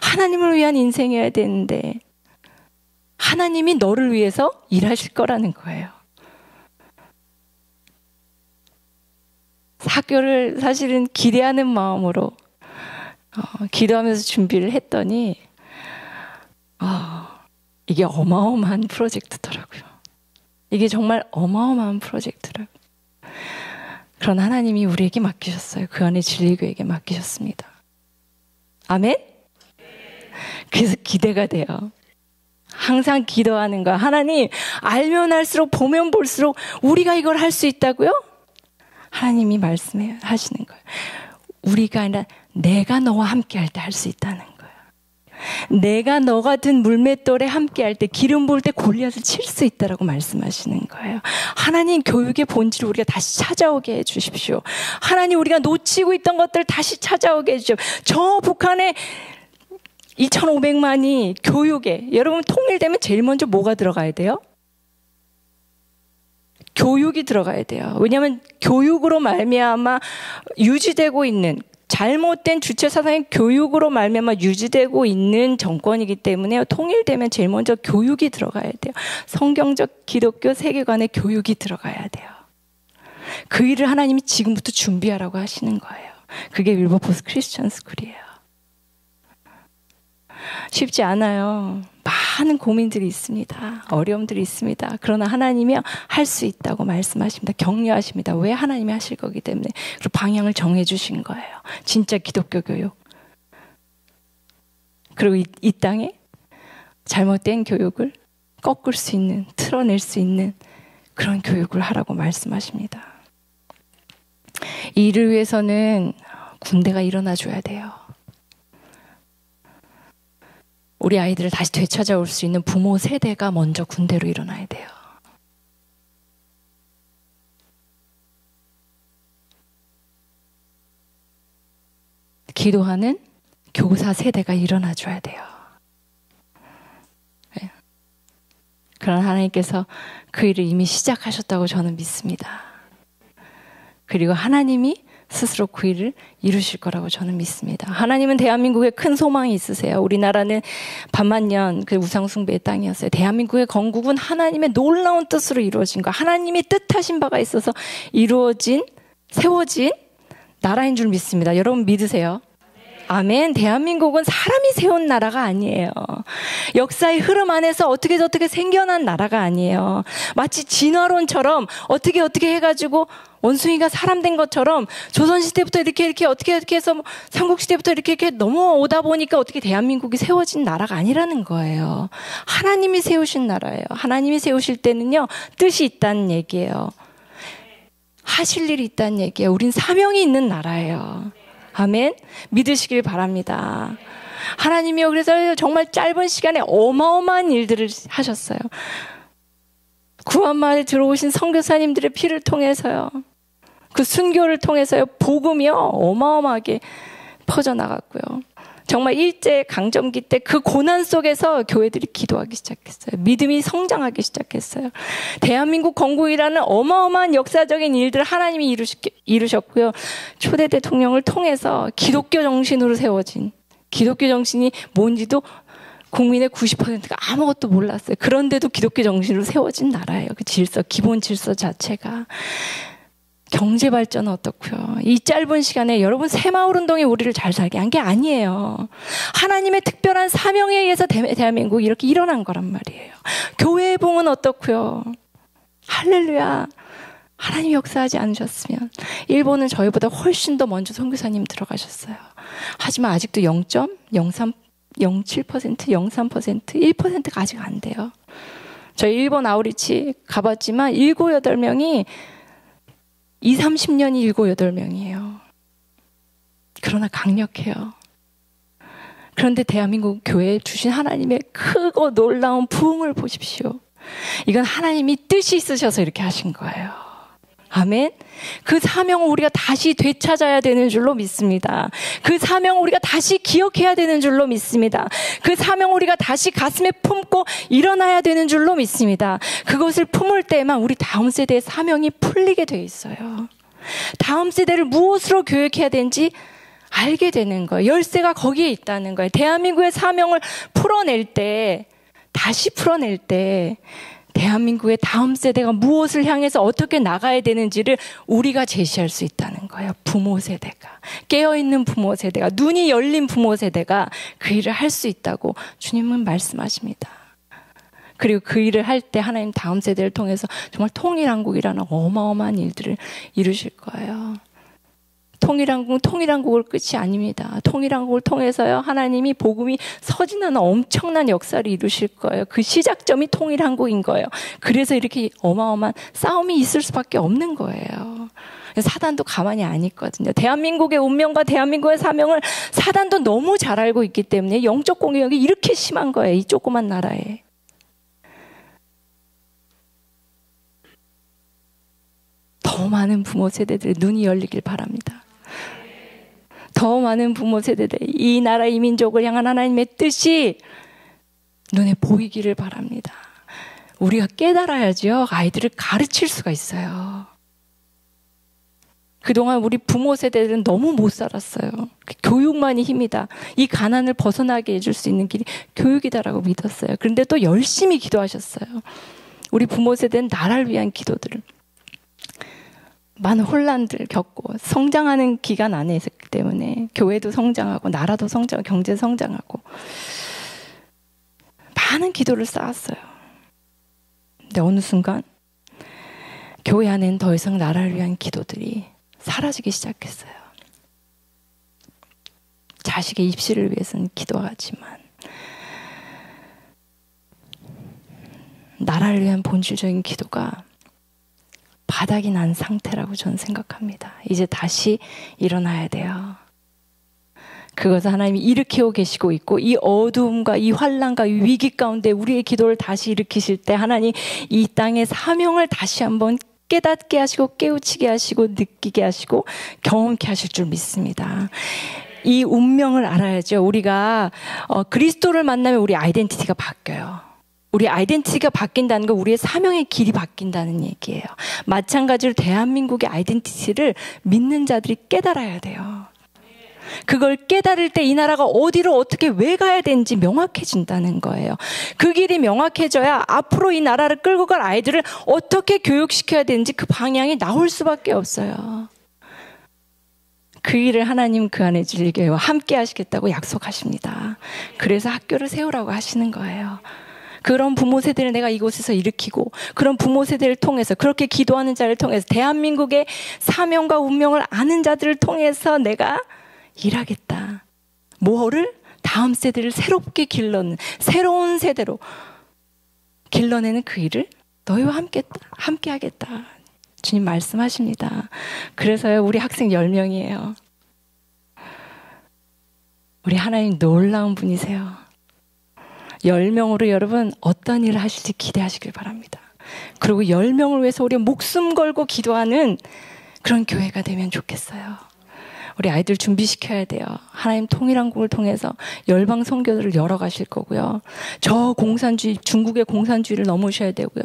하나님을 위한 인생이어야 되는데 하나님이 너를 위해서 일하실 거라는 거예요. 학교를 사실은 기대하는 마음으로 기도하면서 준비를 했더니 이게 어마어마한 프로젝트더라고요. 이게 정말 어마어마한 프로젝트라고요. 그런 하나님이 우리에게 맡기셨어요. 그 안에 진리교에게 맡기셨습니다. 아멘? 그래서 기대가 돼요. 항상 기도하는 거야. 하나님, 알면 알수록 보면 볼수록 우리가 이걸 할 수 있다고요? 하나님이 말씀하시는 거예요. 우리가 아니라 내가 너와 함께 할 때 할 수 있다는 거예요. 내가 너 같은 물맷돌에 함께 할 때, 기름 부을 때 골리앗을 칠 수 있다라고 말씀하시는 거예요. 하나님, 교육의 본질을 우리가 다시 찾아오게 해 주십시오. 하나님, 우리가 놓치고 있던 것들 다시 찾아오게 해 주십시오. 저 북한의 2,500만이 교육에, 여러분 통일되면 제일 먼저 뭐가 들어가야 돼요? 교육이 들어가야 돼요. 왜냐하면 교육으로 말미암아 유지되고 있는, 잘못된 주체 사상의 교육으로 말미암아 유지되고 있는 정권이기 때문에 통일되면 제일 먼저 교육이 들어가야 돼요. 성경적 기독교 세계관의 교육이 들어가야 돼요. 그 일을 하나님이 지금부터 준비하라고 하시는 거예요. 그게 윌버포스 크리스천 스쿨이에요. 쉽지 않아요. 많은 고민들이 있습니다. 어려움들이 있습니다. 그러나 하나님이 할 수 있다고 말씀하십니다. 격려하십니다. 왜? 하나님이 하실 거기 때문에. 그리고 방향을 정해주신 거예요. 진짜 기독교 교육. 그리고 이 땅에 잘못된 교육을 꺾을 수 있는, 틀어낼 수 있는 그런 교육을 하라고 말씀하십니다. 이 일을 위해서는 군대가 일어나줘야 돼요. 우리 아이들을 다시 되찾아올 수 있는 부모 세대가 먼저 군대로 일어나야 돼요. 기도하는 교사 세대가 일어나줘야 돼요. 그런 하나님께서 그 일을 이미 시작하셨다고 저는 믿습니다. 그리고 하나님이 스스로 그 일을 이루실 거라고 저는 믿습니다. 하나님은 대한민국에 큰 소망이 있으세요. 우리나라는 반만년 그 우상숭배의 땅이었어요. 대한민국의 건국은 하나님의 놀라운 뜻으로 이루어진 거, 하나님이 뜻하신 바가 있어서 이루어진, 세워진 나라인 줄 믿습니다. 여러분 믿으세요? 아멘. 대한민국은 사람이 세운 나라가 아니에요. 역사의 흐름 안에서 어떻게 생겨난 나라가 아니에요. 마치 진화론처럼 어떻게 해가지고 원숭이가 사람 된 것처럼 조선시대부터 이렇게 어떻게 해서 삼국시대부터 이렇게 넘어오다 보니까 어떻게 대한민국이 세워진 나라가 아니라는 거예요. 하나님이 세우신 나라예요. 하나님이 세우실 때는요, 뜻이 있다는 얘기예요. 하실 일이 있다는 얘기예요. 우린 사명이 있는 나라예요. 아멘. 믿으시길 바랍니다. 하나님이요, 그래서 정말 짧은 시간에 어마어마한 일들을 하셨어요. 구한마을에 들어오신 선교사님들의 피를 통해서요, 그 순교를 통해서요, 복음이요 어마어마하게 퍼져나갔고요. 정말 일제 강점기 때 그 고난 속에서 교회들이 기도하기 시작했어요. 믿음이 성장하기 시작했어요. 대한민국 건국이라는 어마어마한 역사적인 일들을 하나님이 이루셨고요. 초대 대통령을 통해서 기독교 정신으로 세워진, 기독교 정신이 뭔지도 국민의 90%가 아무것도 몰랐어요. 그런데도 기독교 정신으로 세워진 나라예요. 그 질서, 기본 질서 자체가. 경제 발전은 어떻고요? 이 짧은 시간에 여러분 새마을운동이 우리를 잘 살게 한 게 아니에요. 하나님의 특별한 사명에 의해서 대한민국이 이렇게 일어난 거란 말이에요. 교회의 봉은 어떻고요? 할렐루야. 하나님이 역사하지 않으셨으면 일본은 저희보다 훨씬 더 먼저 선교사님 들어가셨어요. 하지만 아직도 0.03%, 0.7%, 0.3%, 1%가 아직 안 돼요. 저희 일본 아우리치 가봤지만 7, 8명이 20, 30년이 7, 8명이에요. 그러나 강력해요. 그런데 대한민국 교회에 주신 하나님의 크고 놀라운 부흥을 보십시오. 이건 하나님이 뜻이 있으셔서 이렇게 하신 거예요. 아멘. 그 사명을 우리가 다시 되찾아야 되는 줄로 믿습니다. 그 사명을 우리가 다시 기억해야 되는 줄로 믿습니다. 그 사명을 우리가 다시 가슴에 품고 일어나야 되는 줄로 믿습니다. 그것을 품을 때에만 우리 다음 세대의 사명이 풀리게 돼 있어요. 다음 세대를 무엇으로 교육해야 되는지 알게 되는 거예요. 열쇠가 거기에 있다는 거예요. 대한민국의 사명을 풀어낼 때, 다시 풀어낼 때 대한민국의 다음 세대가 무엇을 향해서 어떻게 나가야 되는지를 우리가 제시할 수 있다는 거예요. 부모 세대가, 깨어있는 부모 세대가, 눈이 열린 부모 세대가 그 일을 할 수 있다고 주님은 말씀하십니다. 그리고 그 일을 할 때 하나님 다음 세대를 통해서 정말 통일한국이라는 어마어마한 일들을 이루실 거예요. 통일한국은 끝이 아닙니다. 통일한국을 통해서요, 하나님이 복음이 서진하는 엄청난 역사를 이루실 거예요. 그 시작점이 통일한국인 거예요. 그래서 이렇게 어마어마한 싸움이 있을 수밖에 없는 거예요. 사단도 가만히 안 있거든요. 대한민국의 운명과 대한민국의 사명을 사단도 너무 잘 알고 있기 때문에 영적 공격이 이렇게 심한 거예요. 이 조그만 나라에. 더 많은 부모 세대들의 눈이 열리길 바랍니다. 더 많은 부모 세대들, 이 나라 이 민족을 향한 하나님의 뜻이 눈에 보이기를 바랍니다. 우리가 깨달아야죠. 아이들을 가르칠 수가 있어요. 그동안 우리 부모 세대들은 너무 못 살았어요. 교육만이 힘이다. 이 가난을 벗어나게 해줄 수 있는 길이 교육이다라고 믿었어요. 그런데 또 열심히 기도하셨어요. 우리 부모 세대는 나라를 위한 기도들을. 많은 혼란들을 겪고 성장하는 기간 안에 있었기 때문에 교회도 성장하고 나라도 성장하고 경제 성장하고 많은 기도를 쌓았어요. 근데 어느 순간 교회 안에는 더 이상 나라를 위한 기도들이 사라지기 시작했어요. 자식의 입시를 위해서는 기도하지만 나라를 위한 본질적인 기도가 바닥이 난 상태라고 저는 생각합니다. 이제 다시 일어나야 돼요. 그것을 하나님이 일으키고 계시고 있고, 이 어두움과 이 환난과 이 위기 가운데 우리의 기도를 다시 일으키실 때 하나님 이 땅의 사명을 다시 한번 깨닫게 하시고 깨우치게 하시고 느끼게 하시고 경험케 하실 줄 믿습니다. 이 운명을 알아야죠. 우리가 그리스도를 만나면 우리 아이덴티티가 바뀌어요. 우리 아이덴티티가 바뀐다는 건 우리의 사명의 길이 바뀐다는 얘기예요. 마찬가지로 대한민국의 아이덴티티를 믿는 자들이 깨달아야 돼요. 그걸 깨달을 때 이 나라가 어디로 어떻게 왜 가야 되는지 명확해진다는 거예요. 그 길이 명확해져야 앞으로 이 나라를 끌고 갈 아이들을 어떻게 교육시켜야 되는지 그 방향이 나올 수밖에 없어요. 그 일을 하나님 그 안에 진리교회와 함께 하시겠다고 약속하십니다. 그래서 학교를 세우라고 하시는 거예요. 그런 부모 세대를 내가 이곳에서 일으키고, 그런 부모 세대를 통해서, 그렇게 기도하는 자를 통해서, 대한민국의 사명과 운명을 아는 자들을 통해서 내가 일하겠다. 뭐를? 다음 세대를 새롭게 길러내는, 새로운 세대로 길러내는 그 일을 너희와 함께 하겠다. 주님 말씀하십니다. 그래서요, 우리 학생 10명이에요. 우리 하나님 놀라운 분이세요. 10명으로 여러분 어떤 일을 하실지 기대하시길 바랍니다. 그리고 10명을 위해서 우리 목숨 걸고 기도하는 그런 교회가 되면 좋겠어요. 우리 아이들 준비시켜야 돼요. 하나님 통일한국을 통해서 열방 선교들을 열어가실 거고요. 저 공산주의, 중국의 공산주의를 넘으셔야 되고요.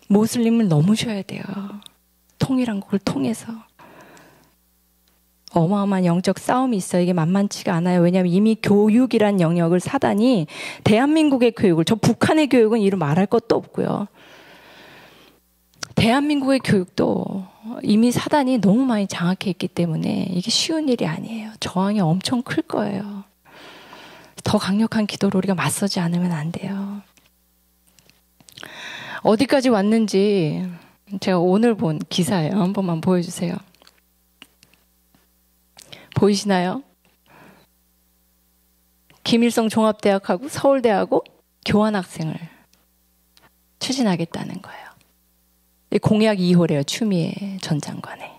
모슬림을 넘으셔야 돼요. 통일한국을 통해서. 어마어마한 영적 싸움이 있어요. 이게 만만치가 않아요. 왜냐하면 이미 교육이란 영역을 사단이, 대한민국의 교육을, 저 북한의 교육은 이루 말할 것도 없고요. 대한민국의 교육도 이미 사단이 너무 많이 장악해 있기 때문에 이게 쉬운 일이 아니에요. 저항이 엄청 클 거예요. 더 강력한 기도로 우리가 맞서지 않으면 안 돼요. 어디까지 왔는지 제가 오늘 본 기사예요. 한 번만 보여주세요. 보이시나요? 김일성 종합대학하고 서울대하고 교환학생을 추진하겠다는 거예요. 공약 2호래요. 추미애 전 장관의.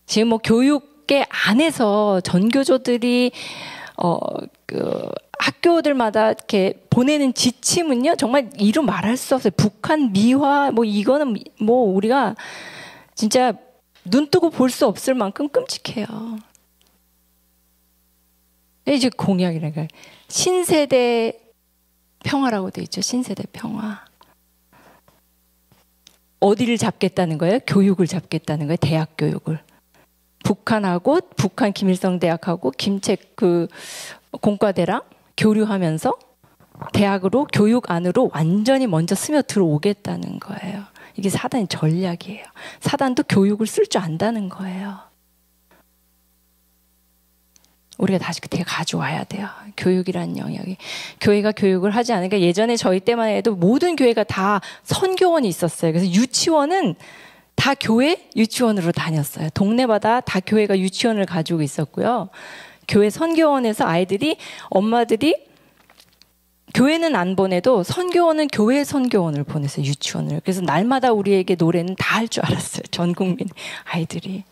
지금 뭐 교육계 안에서 전교조들이 학교들마다 이렇게 보내는 지침은요, 정말 이루 말할 수 없어요. 북한 미화, 뭐 이거는 뭐 우리가 진짜 눈 뜨고 볼 수 없을 만큼 끔찍해요. 이제 공약이라니까 신세대 평화라고 돼 있죠. 신세대 평화. 어디를 잡겠다는 거예요? 교육을 잡겠다는 거예요. 대학 교육을. 북한하고 북한 김일성 대학하고 김책 그 공과대랑 교류하면서 대학으로 교육 안으로 완전히 먼저 스며 들어오겠다는 거예요. 이게 사단의 전략이에요. 사단도 교육을 쓸 줄 안다는 거예요. 우리가 다시 그때 가져와야 돼요. 교육이라는 영역이. 교회가 교육을 하지 않으니까 예전에 저희 때만 해도 모든 교회가 다 선교원이 있었어요. 그래서 유치원은 다 교회 유치원으로 다녔어요. 동네마다 다 교회가 유치원을 가지고 있었고요. 교회 선교원에서 아이들이, 엄마들이 교회는 안 보내도 선교원은 교회 선교원을 보냈어요. 유치원을. 그래서 날마다 우리에게 노래는 다 할 줄 알았어요. 전 국민 아이들이.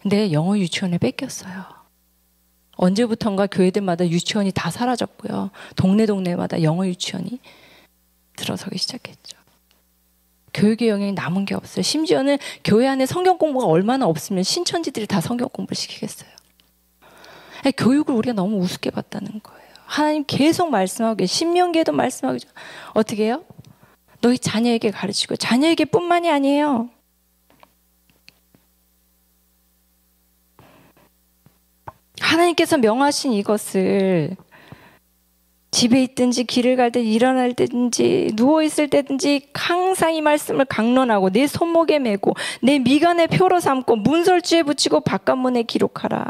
근데 영어 유치원을 뺏겼어요. 언제부턴가 교회들마다 유치원이 다 사라졌고요. 동네마다 영어 유치원이 들어서기 시작했죠. 교육의 영역이 남은 게 없어요. 심지어는 교회 안에 성경 공부가 얼마나 없으면 신천지들이 다 성경 공부를 시키겠어요. 교육을 우리가 너무 우습게 봤다는 거예요. 하나님 계속 말씀하고 계세요. 신명기에도 말씀하고 계세요. 어떻게 해요? 너희 자녀에게 가르치고, 자녀에게 뿐만이 아니에요. 하나님께서 명하신 이것을 집에 있든지 길을 갈 때 일어날 때든지 누워있을 때든지 항상 이 말씀을 강론하고 내 손목에 메고 내 미간에 표로 삼고 문설주에 붙이고 바깥문에 기록하라.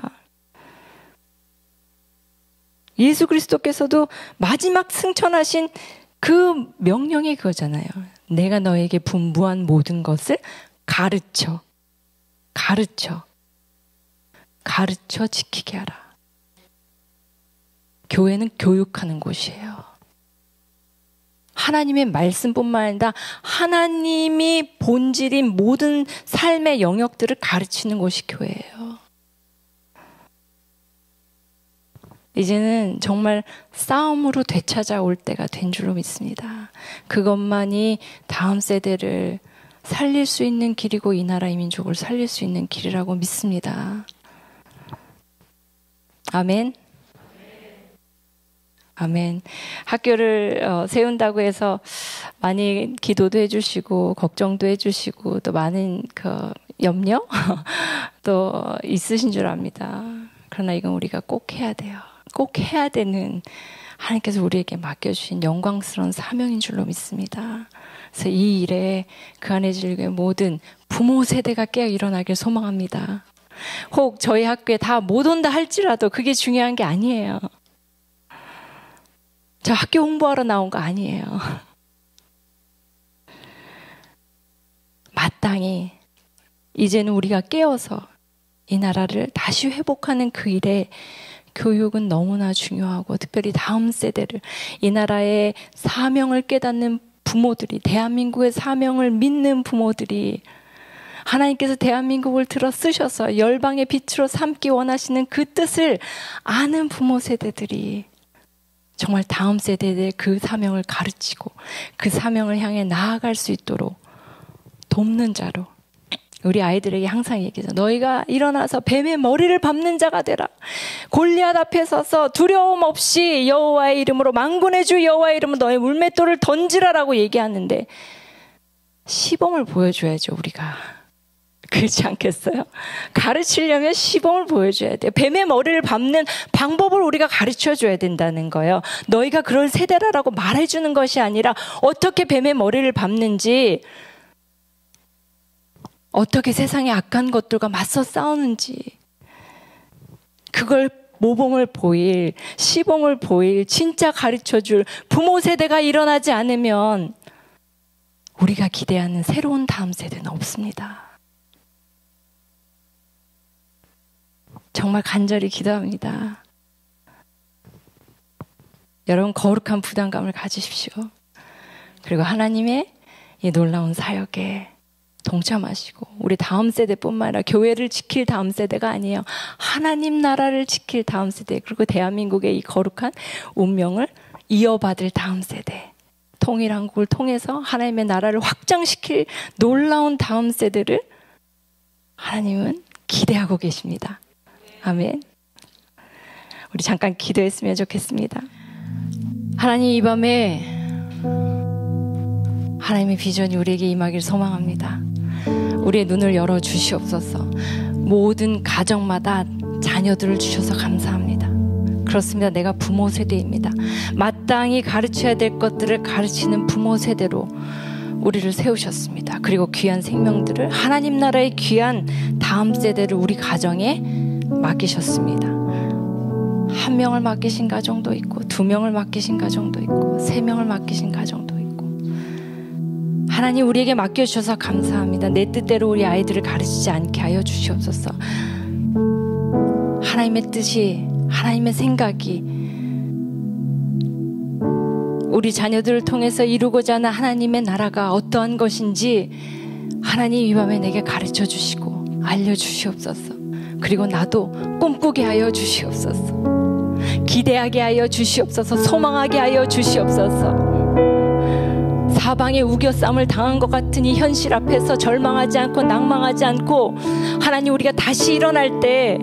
예수 그리스도께서도 마지막 승천하신 그 명령이 그거잖아요. 내가 너에게 분부한 모든 것을 가르쳐 지키게 하라. 교회는 교육하는 곳이에요. 하나님의 말씀뿐만 아니라 하나님이 본질인 모든 삶의 영역들을 가르치는 곳이 교회예요. 이제는 정말 싸움으로 되찾아올 때가 된 줄로 믿습니다. 그것만이 다음 세대를 살릴 수 있는 길이고 이 나라 이 민족을 살릴 수 있는 길이라고 믿습니다. 아멘. 아멘. 학교를 세운다고 해서 많이 기도도 해주시고 걱정도 해주시고 또 많은 그 염려 또 있으신 줄 압니다. 그러나 이건 우리가 꼭 해야 돼요. 꼭 해야 되는 하나님께서 우리에게 맡겨주신 영광스러운 사명인 줄로 믿습니다. 그래서 이 일에 그 안에 즐거운 모든 부모 세대가 깨어 일어나길 소망합니다. 혹 저희 학교에 다 못 온다 할지라도 그게 중요한 게 아니에요. 저 학교 홍보하러 나온 거 아니에요. 마땅히 이제는 우리가 깨어서 이 나라를 다시 회복하는 그 일에 교육은 너무나 중요하고 특별히 다음 세대를 이 나라의 사명을 깨닫는 부모들이 대한민국의 사명을 믿는 부모들이 하나님께서 대한민국을 들어 쓰셔서 열방의 빛으로 삼기 원하시는 그 뜻을 아는 부모 세대들이 정말 다음 세대에 그 사명을 가르치고 그 사명을 향해 나아갈 수 있도록 돕는 자로 우리 아이들에게 항상 얘기하죠. 너희가 일어나서 뱀의 머리를 밟는 자가 되라. 골리앗 앞에 서서 두려움 없이 여호와의 이름으로 만군의 주 여호와의 이름으로 너의 물맷돌을 던지라라고 얘기하는데 시범을 보여줘야죠 우리가. 그렇지 않겠어요? 가르치려면 시범을 보여줘야 돼요. 뱀의 머리를 밟는 방법을 우리가 가르쳐줘야 된다는 거예요. 너희가 그럴 세대라라고 말해주는 것이 아니라 어떻게 뱀의 머리를 밟는지 어떻게 세상의 악한 것들과 맞서 싸우는지 그걸 모범을 보일 시범을 보일 진짜 가르쳐줄 부모 세대가 일어나지 않으면 우리가 기대하는 새로운 다음 세대는 없습니다. 정말 간절히 기도합니다. 여러분 거룩한 부담감을 가지십시오. 그리고 하나님의 이 놀라운 사역에 동참하시고 우리 다음 세대뿐만 아니라 교회를 지킬 다음 세대가 아니에요. 하나님 나라를 지킬 다음 세대 그리고 대한민국의 이 거룩한 운명을 이어받을 다음 세대 통일한국을 통해서 하나님의 나라를 확장시킬 놀라운 다음 세대를 하나님은 기대하고 계십니다. 아멘. 우리 잠깐 기도했으면 좋겠습니다. 하나님 이 밤에 하나님의 비전이 우리에게 임하길 소망합니다. 우리의 눈을 열어주시옵소서. 모든 가정마다 자녀들을 주셔서 감사합니다. 그렇습니다. 내가 부모 세대입니다. 마땅히 가르쳐야 될 것들을 가르치는 부모 세대로 우리를 세우셨습니다. 그리고 귀한 생명들을 하나님 나라의 귀한 다음 세대를 우리 가정에 맡기셨습니다. 1명을 맡기신 가정도 있고 2명을 맡기신 가정도 있고 3명을 맡기신 가정도 있고 하나님 우리에게 맡겨주셔서 감사합니다. 내 뜻대로 우리 아이들을 가르치지 않게 하여 주시옵소서. 하나님의 뜻이 하나님의 생각이 우리 자녀들을 통해서 이루고자 하는 하나님의 나라가 어떠한 것인지 하나님 이 밤에 내게 가르쳐 주시고 알려주시옵소서. 그리고 나도 꿈꾸게 하여 주시옵소서. 기대하게 하여 주시옵소서. 소망하게 하여 주시옵소서. 사방에 우겨쌈을 당한 것 같은 이 현실 앞에서 절망하지 않고 낭망하지 않고 하나님 우리가 다시 일어날 때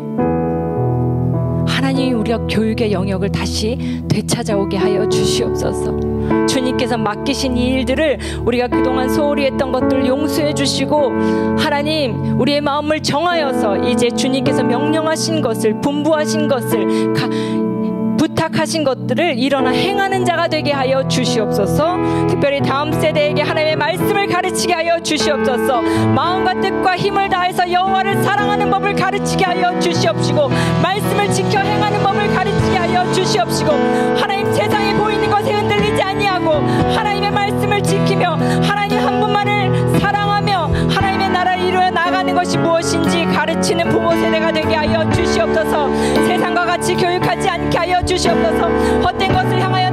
하나님이 우리가 교육의 영역을 다시 되찾아오게 하여 주시옵소서. 주님께서 맡기신 이 일들을 우리가 그동안 소홀히 했던 것들을 용서해 주시고 하나님 우리의 마음을 정하여서 이제 주님께서 명령하신 것을 분부하신 것을 부탁하신 것들을 일어나 행하는 자가 되게 하여 주시옵소서. 특별히 다음 세대에게 하나님의 말씀을 가르치게 하여 주시옵소서. 마음과 뜻과 힘을 다해서 여호와를 사랑하는 법을 가르치게 하여 주시옵시고 말씀을 지켜 행하는 법을 가르치게 하여 주시옵시고 하나님 세상에 보이는 것에 흔들리지 아니하고 하나님의 말씀을 지키며 하나님 한 분만을 사랑하며 하나님의 나라를 이루어 나가는 것이 무엇인지 가르치는 부모 세대가 되게 하여 주시옵소서. 세상과 같이 교육하지 않게 하여 주시옵소서. 헛된 것을 향하여